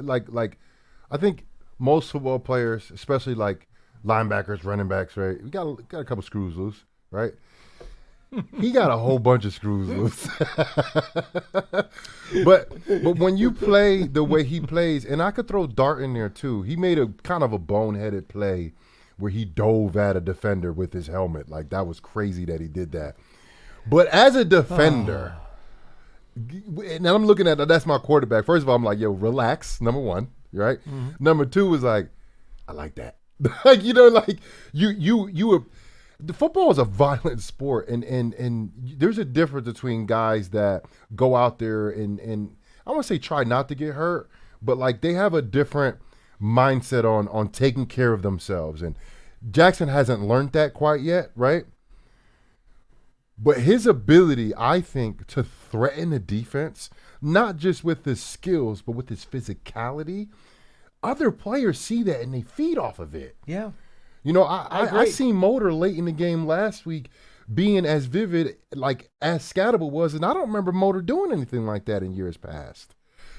I think most football players, especially like linebackers, running backs, right? We got a couple screws loose, right? He got a whole bunch of screws loose. but when you play the way he plays, and I could throw Dart in there too. He made a kind of a boneheaded play where he dove at a defender with his helmet. Like, that was crazy that he did that. But as a defender, and I'm looking at that's my quarterback. First of all, I'm like, yo, relax. Number one, right? Mm-hmm. Number two was like, I like that. Like, you the football is a violent sport, and there's a difference between guys that go out there and I want to say try not to get hurt, but like they have a different mindset on taking care of themselves. And Jackson hasn't learned that quite yet, right? But his ability, I think, to threaten the defense, not just with his skills, but with his physicality, other players see that and they feed off of it. Yeah. You know, I seen Motor late in the game last week being as vivid like as Scatterable was, and I don't remember Motor doing anything like that in years past.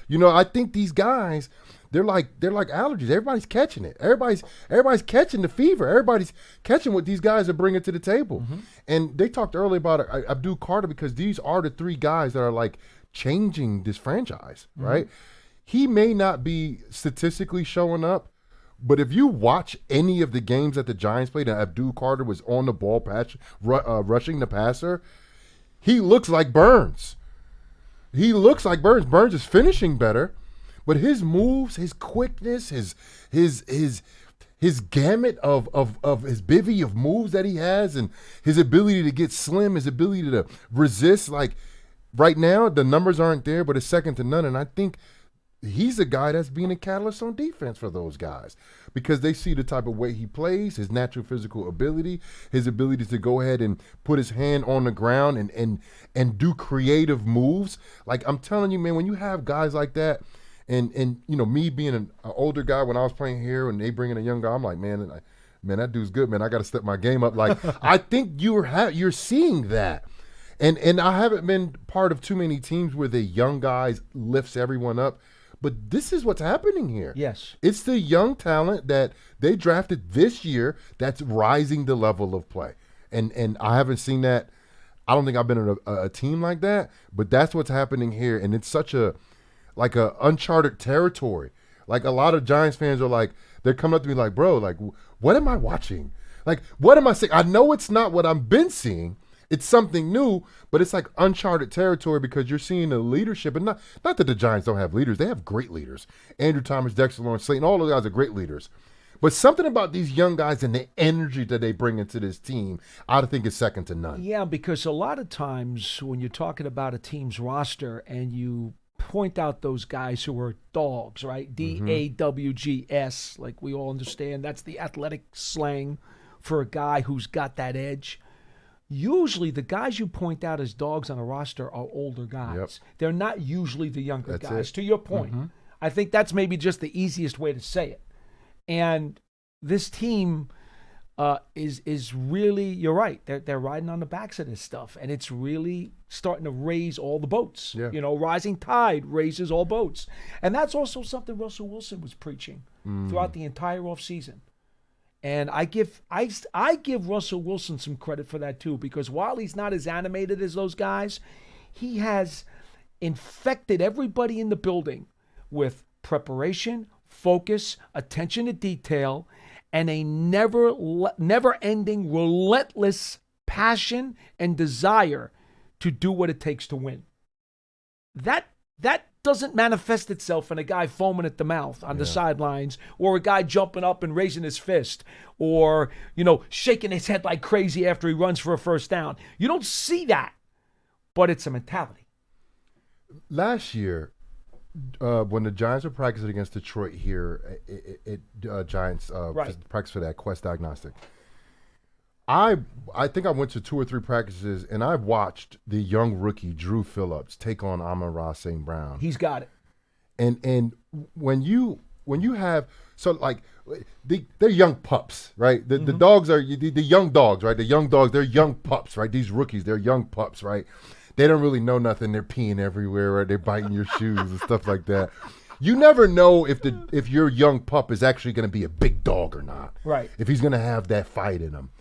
You know, I think these guys, they're like allergies. Everybody's catching it. Everybody's catching the fever. Everybody's catching what these guys are bringing to the table. Mm-hmm. And they talked earlier about Abdul Carter because these are the three guys that are like changing this franchise, mm-hmm. right? He may not be statistically showing up, but if you watch any of the games that the Giants played and Abdul Carter was on the ball rushing the passer, he looks like Burns. He looks like Burns. Burns is finishing better, but his moves, his quickness, his gamut of his bevy of moves that he has, and his ability to get slim, his ability to resist. Like right now, the numbers aren't there, but it's second to none. And I think he's a guy that's being a catalyst on defense for those guys because they see the type of way he plays, his natural physical ability, his ability to go ahead and put his hand on the ground and do creative moves. Like, I'm telling you, man, when you have guys like that, and you know, me being an older guy when I was playing here and they bring in a young guy, I'm like, man, that dude's good, man. I got to step my game up. Like, I think you're seeing that. And I haven't been part of too many teams where the young guys lifts everyone up. But this is what's happening here. Yes. It's the young talent that they drafted this year that's rising the level of play. And I haven't seen that. I don't think I've been in a team like that, but that's what's happening here. And it's such a uncharted territory. Like, a lot of Giants fans are like, they're coming up to me like, bro, like, what am I watching? Like, what am I seeing? I know it's not what I've been seeing. It's something new, but it's like uncharted territory because you're seeing the leadership. And not that the Giants don't have leaders. They have great leaders. Andrew Thomas, Dexter Lawrence, Slayton, all those guys are great leaders. But something about these young guys and the energy that they bring into this team, I think is second to none. Yeah, because a lot of times when you're talking about a team's roster and you point out those guys who are dogs, right? DAWGS, like we all understand. That's the athletic slang for a guy who's got that edge. Usually the guys you point out as dogs on a roster are older guys. Yep. They're not usually the younger guys, to your point. Mm-hmm. I think that's maybe just the easiest way to say it. And this team is really, you're right, they're riding on the backs of this stuff. And it's really starting to raise all the boats. Yeah. You know, rising tide raises all boats. And that's also something Russell Wilson was preaching throughout the entire offseason. And I give Russell Wilson some credit for that too, because while he's not as animated as those guys, he has infected everybody in the building with preparation, focus, attention to detail, and a never-ending, relentless passion and desire to do what it takes to win. That doesn't manifest itself in a guy foaming at the mouth on the sidelines, or a guy jumping up and raising his fist, or, shaking his head like crazy after he runs for a first down. You don't see that, but it's a mentality. Last year, when the Giants were practicing against Detroit here at Giants practice for that Quest Diagnostic, I think I went to 2 or 3 practices, and I watched the young rookie Drew Phillips take on Amon-Ra St. Brown. He's got it. And when you have they're young pups, right? The dogs are the young dogs, right? The young dogs, they're young pups, right? These rookies, they're young pups, right? They don't really know nothing. They're peeing everywhere, or they're biting your shoes and stuff like that. You never know if your young pup is actually going to be a big dog or not. Right. If he's going to have that fight in him.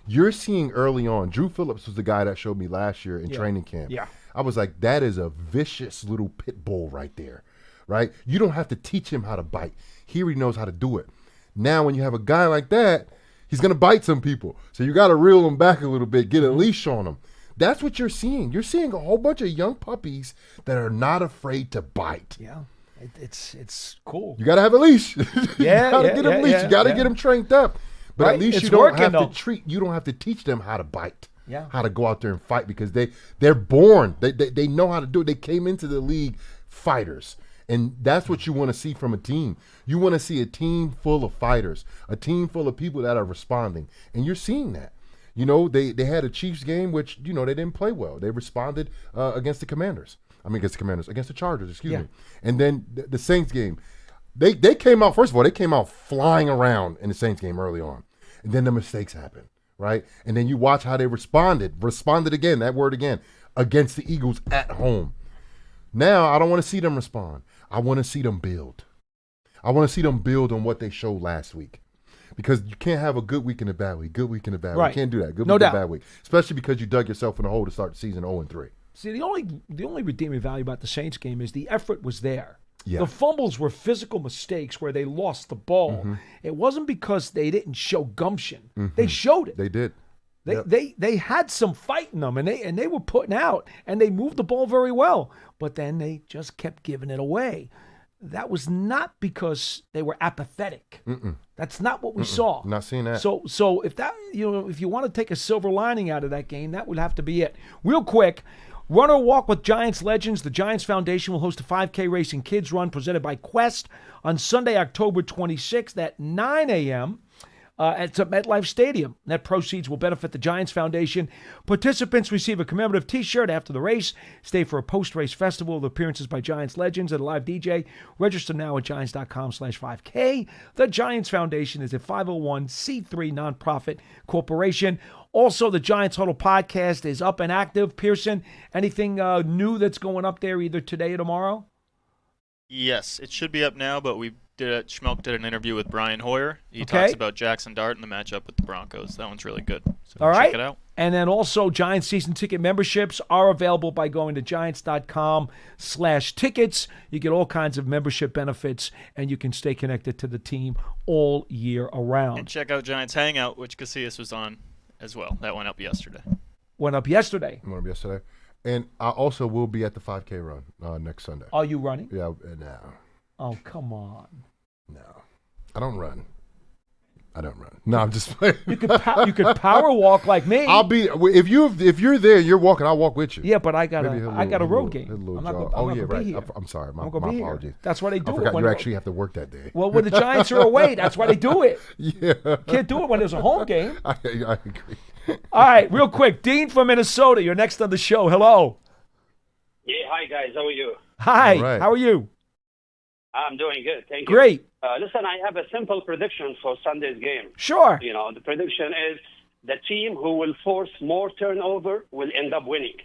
You're seeing early on, Drew Phillips was the guy that showed me last year in training camp. Yeah. I was like, that is a vicious little pit bull right there, right? You don't have to teach him how to bite. He already knows how to do it. Now, when you have a guy like that, he's going to bite some people. So you got to reel him back a little bit, get a leash on him. That's what you're seeing. You're seeing a whole bunch of young puppies that are not afraid to bite. Yeah. It's cool. You got to have a leash. Yeah, you got to get them leashed. You got to get them trained up. But at least you don't have to teach them how to bite. Yeah. How to go out there and fight, because they're born. They know how to do it. They came into the league fighters. And that's what you want to see from a team. You want to see a team full of fighters, a team full of people that are responding. And you're seeing that. They had a Chiefs game, which, they didn't play well. They responded against the Chargers, excuse me. And then the Saints game, they came out, first of all, they came out flying around in the Saints game early on. And then the mistakes happened, right? And then you watch how they responded again, that word again, against the Eagles at home. Now, I don't want to see them respond. I want to see them build. I want to see them build on what they showed last week. Because you can't have a good week and a bad week. Good week and a bad week. You can't do that. Good week and a bad week. Especially because you dug yourself in a hole to start the season 0-3. See, the only redeeming value about the Saints game is the effort was there. Yeah. The fumbles were physical mistakes where they lost the ball. Mm-hmm. It wasn't because they didn't show gumption. Mm-hmm. They showed it. They did. They had some fight in them, and they were putting out, and they moved the ball very well. But then they just kept giving it away. That was not because they were apathetic. That's not what we saw. Not seeing that. So if that if you want to take a silver lining out of that game, that would have to be it. Real quick. Run or walk with Giants legends. The Giants Foundation will host a 5K Racing Kids Run presented by Quest on Sunday, October 26th at 9 a.m. At MetLife Stadium. Net proceeds will benefit the Giants Foundation. Participants receive a commemorative T-shirt after the race. Stay for a post-race festival with appearances by Giants legends and a live DJ. Register now at Giants.com/5K. The Giants Foundation is a 501c3 nonprofit corporation. Also, the Giants Huddle podcast is up and active. Pearson, anything new that's going up there either today or tomorrow? Yes, it should be up now, but Schmelk did an interview with Brian Hoyer. He talks about Jackson Dart and the matchup with the Broncos. That one's really good. So All right. Check it out. And then also Giants season ticket memberships are available by going to Giants.com/tickets. You get all kinds of membership benefits, and you can stay connected to the team all year around. And check out Giants Hangout, which Casillas was on as well. That went up yesterday. Went up yesterday. And I also will be at the 5K run next Sunday. Are you running? Yeah, no. Oh, come on. No. I don't run. No, I'm just playing. You could power walk like me. I'll be if you're there, you're walking. I'll walk with you. Yeah, but I got a road game. I'm sorry. My apologies. That's why they do it. I forgot you actually have to work that day. Well, when the Giants are away, that's why they do it. Yeah. Can't do it when there's a home game. I agree. All right, real quick. Dean from Minnesota, you're next on the show. Hello. Yeah, hi guys. How are you? Hi. Right. How are you? I'm doing good. Thank you. Great. Listen, I have a simple prediction for Sunday's game. Sure. The prediction is the team who will force more turnover will end up winning.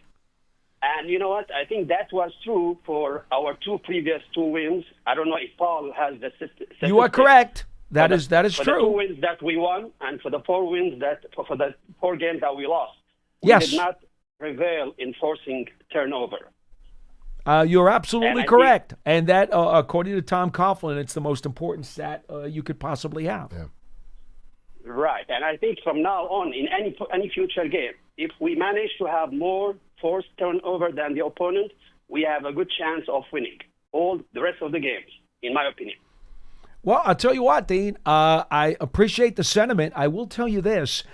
And you know what? I think that was true for our previous two wins. I don't know if Paul has the statistics. You are correct. That is true. For the 2 wins that we won, and for the 4 wins for the 4 games that we lost, we did not prevail in forcing turnover. You're absolutely correct. And that, according to Tom Coughlin, it's the most important stat you could possibly have. Yeah. Right. Right, and I think from now on, in any future game, if we manage to have more forced turnover than the opponent, we have a good chance of winning all the rest of the games, in my opinion. Well, I'll tell you what, Dean, I appreciate the sentiment. I will tell you this.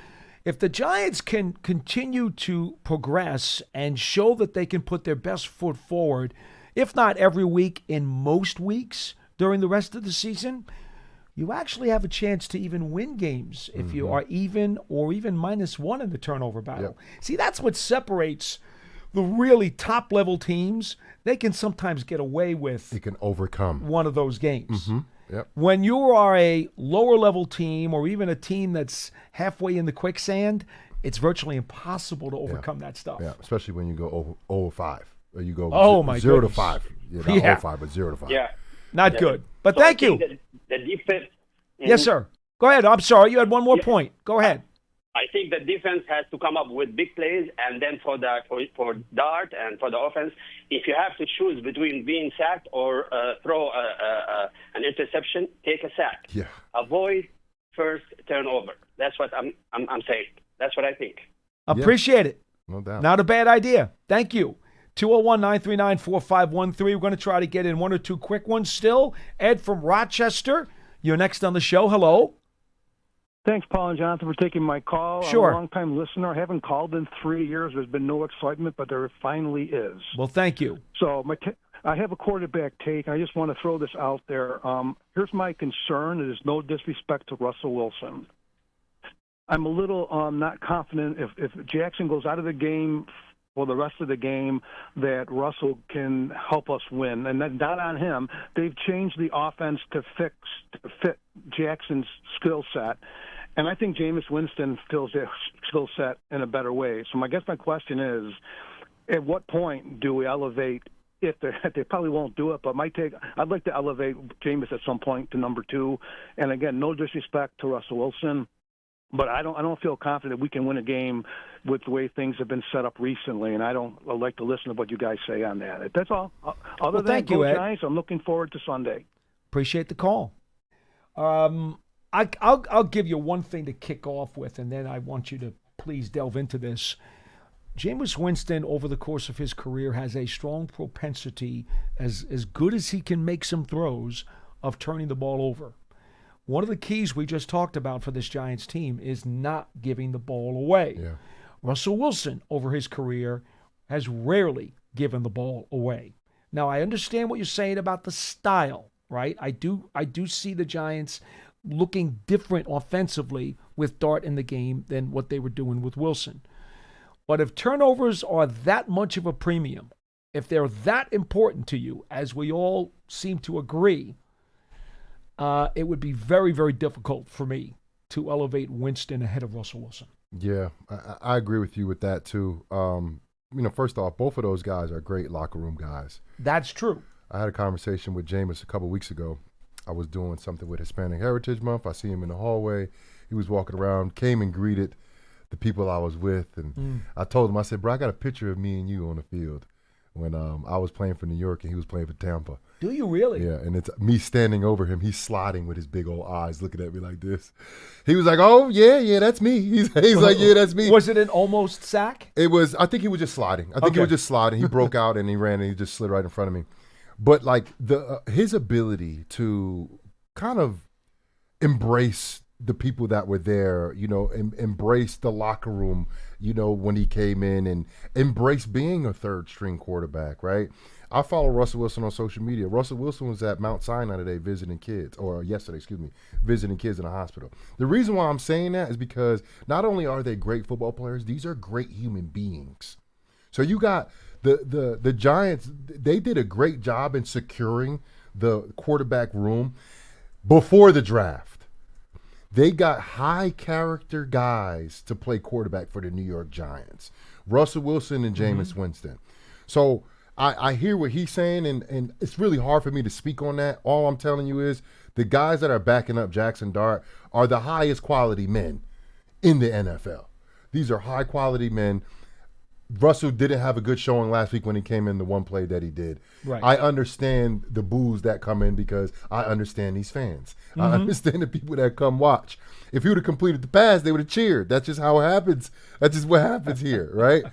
If the Giants can continue to progress and show that they can put their best foot forward, if not every week, in most weeks during the rest of the season, you actually have a chance to even win games if you are even or even -1 in the turnover battle. Yep. See, that's what separates the really top-level teams. They can sometimes get away with He can overcome one of those games. Yep. When you are a lower-level team or even a team that's halfway in the quicksand, it's virtually impossible to overcome that stuff. Yeah, especially when you go 0-5. Or you go 0 to 5. Yeah, not 0-5, but 0 to 5. Yeah. Not good. But So I thank you. think The defense. Yes, sir. Go ahead. I'm sorry. You had one more point. Go ahead. I think the defense has to come up with big plays, and then for Dart and for the offense, if you have to choose between being sacked or throw an interception, take a sack. Yeah. Avoid first turnover. That's what I'm saying. That's what I think. Appreciate it. No doubt. Not a bad idea. Thank you. 201-939-4513. We're going to try to get in one or two quick ones still. Ed from Rochester, you're next on the show. Hello. Thanks, Paul and Jonathan, for taking my call. Sure. I'm a long-time listener. I haven't called in 3 years. There's been no excitement, but there finally is. Well, thank you. So I have a quarterback take, and I just want to throw this out there. Here's my concern. It is no disrespect to Russell Wilson. I'm a little not confident if Jackson goes out of the game for the rest of the game that Russell can help us win. And that's not on him. They've changed the offense to fit Jackson's skill set. And I think Jameis Winston fills their skill set in a better way. So I guess my question is, at what point do we elevate, if they probably won't do it, but I'd like to elevate Jameis at some point to number 2. And again, no disrespect to Russell Wilson, but I don't feel confident we can win a game with the way things have been set up recently, and I'd like to listen to what you guys say on that. That's all. Other than thank you, Ed. Giants, I'm looking forward to Sunday. Appreciate the call. I'll give you one thing to kick off with, and then I want you to please delve into this. Jameis Winston, over the course of his career, has a strong propensity, as good as he can make some throws, of turning the ball over. One of the keys we just talked about for this Giants team is not giving the ball away. Yeah. Russell Wilson, over his career, has rarely given the ball away. Now, I understand what you're saying about the style, right? I do see the Giants looking different offensively with Dart in the game than what they were doing with Wilson. But if turnovers are that much of a premium, if they're that important to you, as we all seem to agree, it would be very, very difficult for me to elevate Winston ahead of Russell Wilson. Yeah, I agree with you with that too. First off, both of those guys are great locker room guys. That's true. I had a conversation with Jameis a couple weeks ago. I was doing something with Hispanic Heritage Month. I see him in the hallway. He was walking around, came and greeted the people I was with. And I told him, I said, bro, I got a picture of me and you on the field when I was playing for New York and he was playing for Tampa. Do you really? Yeah, and it's me standing over him. He's sliding with his big old eyes looking at me like this. He was like, oh, yeah, that's me. He's like, yeah, that's me. Was it an almost sack? It was, I think he was just sliding. He was just sliding. He broke out and he ran and he just slid right in front of me. But like his ability to kind of embrace the people that were there, embrace the locker room, when he came in and embrace being a third string quarterback, right? I follow Russell Wilson on social media. Russell Wilson was at Mount Sinai today visiting kids in a hospital. The reason why I'm saying that is because not only are they great football players, these are great human beings. So you got the Giants, they did a great job in securing the quarterback room before the draft. They got high character guys to play quarterback for the New York Giants. Russell Wilson and Jameis Winston. So I hear what he's saying, and it's really hard for me to speak on that. All I'm telling you is the guys that are backing up Jackson Dart are the highest quality men in the NFL. These are high quality men. Russell didn't have a good showing last week when he came in the one play that he did. Right. I understand the boos that come in because I understand these fans. I understand the people that come watch. If he would have completed the pass, they would have cheered. That's just how it happens. That's just what happens here, right?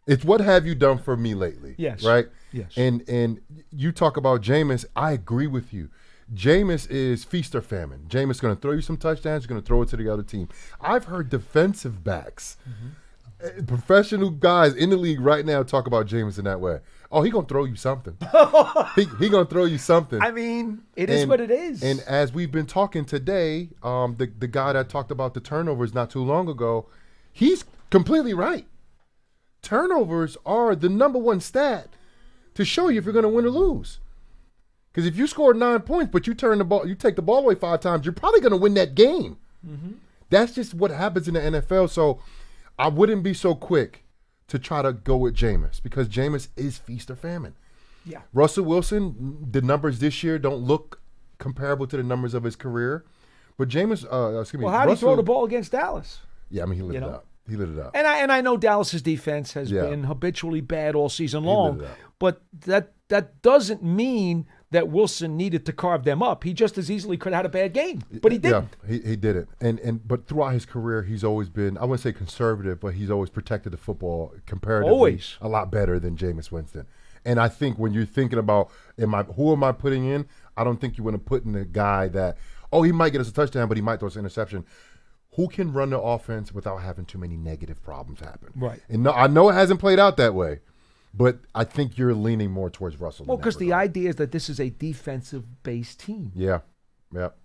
It's what have you done for me lately? Yes. Right? Yes. And you talk about Jameis. I agree with you. Jameis is feast or famine. Jameis is going to throw you some touchdowns. He's going to throw it to the other team. I've heard defensive backs, professional guys in the league right now talk about Jameis in that way. Oh, he going to throw you something. he going to throw you something. I mean, it is what it is. And as we've been talking today, the guy that talked about the turnovers not too long ago, he's completely right. Turnovers are the number one stat to show you if you're going to win or lose. Because if you score 9 points, but you take the ball away 5 times, you're probably going to win that game. That's just what happens in the NFL. So I wouldn't be so quick to try to go with Jameis because Jameis is feast or famine. Yeah. Russell Wilson, the numbers this year don't look comparable to the numbers of his career. But Jameis, well, how did he throw the ball against Dallas? Yeah, I mean, he lit it up. He lit it up. And I know Dallas's defense has been habitually bad all season long, but that doesn't mean that Wilson needed to carve them up. He just as easily could have had a bad game, but he didn't. Yeah, he didn't. But throughout his career, he's always been, I wouldn't say conservative, but he's always protected the football comparatively a lot better than Jameis Winston. And I think when you're thinking about who am I putting in, I don't think you want to put in a guy that, he might get us a touchdown, but he might throw us an interception. Who can run the offense without having too many negative problems happen? Right. And I know it hasn't played out that way, but I think you're leaning more towards Russell. Well, because the idea is that this is a defensive-based team. Yeah.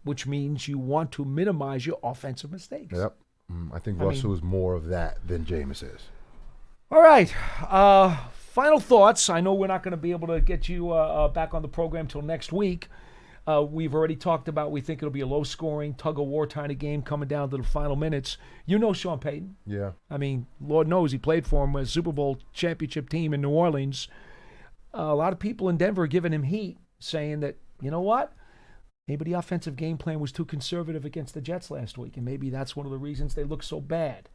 Which means you want to minimize your offensive mistakes. Yep. I think Russell is more of that than Jameis is. All right. Final thoughts. I know we're not going to be able to get you back on the program till next week. We've already talked about we think it'll be a low-scoring, tug-of-war kind of game coming down to the final minutes. You know Sean Payton. Yeah. I mean, Lord knows he played for him, a Super Bowl championship team in New Orleans. A lot of people in Denver are giving him heat, saying that, you know what? Maybe the offensive game plan was too conservative against the Jets last week, and maybe that's one of the reasons they look so bad.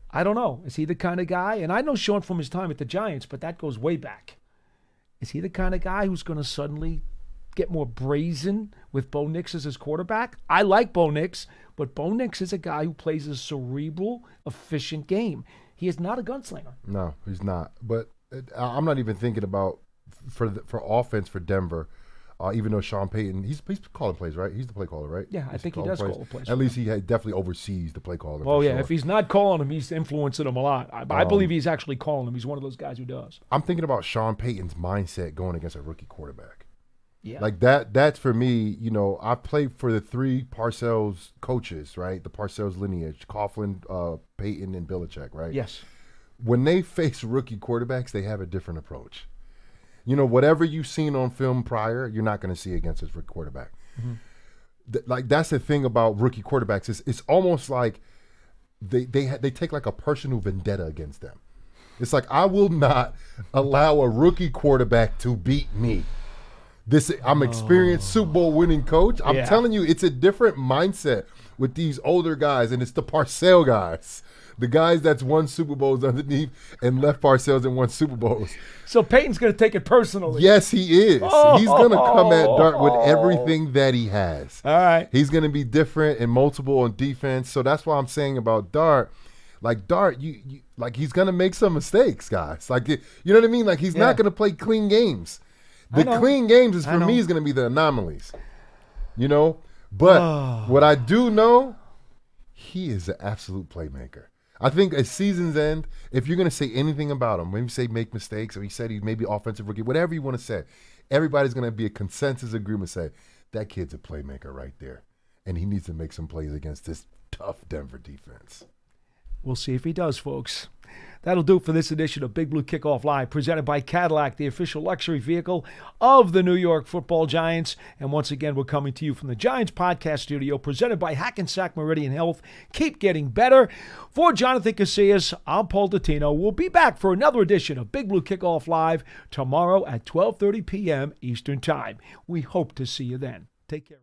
I don't know. Is he the kind of guy? And I know Sean from his time at the Giants, but that goes way back. Is he the kind of guy who's going to suddenly get more brazen with Bo Nix as his quarterback? I like Bo Nix, but Bo Nix is a guy who plays a cerebral, efficient game. He is not a gunslinger. No, he's not. But I'm not even thinking about for offense for Denver. Even though Sean Payton, he's calling plays, right? He's the play caller, right? Yeah, I think he does call the plays. At least he definitely oversees the play caller. Oh, yeah. Sure. If he's not calling them, he's influencing them a lot. I believe he's actually calling them. He's one of those guys who does. I'm thinking about Sean Payton's mindset going against a rookie quarterback. Yeah. Like that's for me, I played for the 3 Parcells coaches, right? The Parcells lineage, Coughlin, Payton, and Belichick, right? Yes. When they face rookie quarterbacks, they have a different approach. Whatever you've seen on film prior, you're not going to see against this rookie quarterback. Mm-hmm. That's the thing about rookie quarterbacks. It's almost like they take like a personal vendetta against them. It's like, I will not allow a rookie quarterback to beat me. I'm experienced Super Bowl winning coach. I'm telling you, it's a different mindset with these older guys, and it's the Parcell guys. The guys that's won Super Bowls underneath and left Parcells and won Super Bowls. So Peyton's going to take it personally. Yes, he is. He's going to come at Dart with everything that he has. All right. He's going to be different and multiple on defense. So that's why I'm saying about Dart. Like Dart, he's going to make some mistakes, guys. Like, you know what I mean? Like, he's not going to play clean games. The clean games is going to be the anomalies. But what I do know, he is an absolute playmaker. I think at season's end, if you're going to say anything about him, maybe say make mistakes, or he said he's maybe offensive rookie, whatever you want to say, everybody's going to be a consensus agreement, say, that kid's a playmaker right there. And he needs to make some plays against this tough Denver defense. We'll see if he does, folks. That'll do it for this edition of Big Blue Kickoff Live, presented by Cadillac, the official luxury vehicle of the New York Football Giants. And once again, we're coming to you from the Giants Podcast Studio, presented by Hackensack Meridian Health. Keep getting better. For Jonathan Casillas, I'm Paul Dottino. We'll be back for another edition of Big Blue Kickoff Live tomorrow at 12:30 p.m. Eastern Time. We hope to see you then. Take care.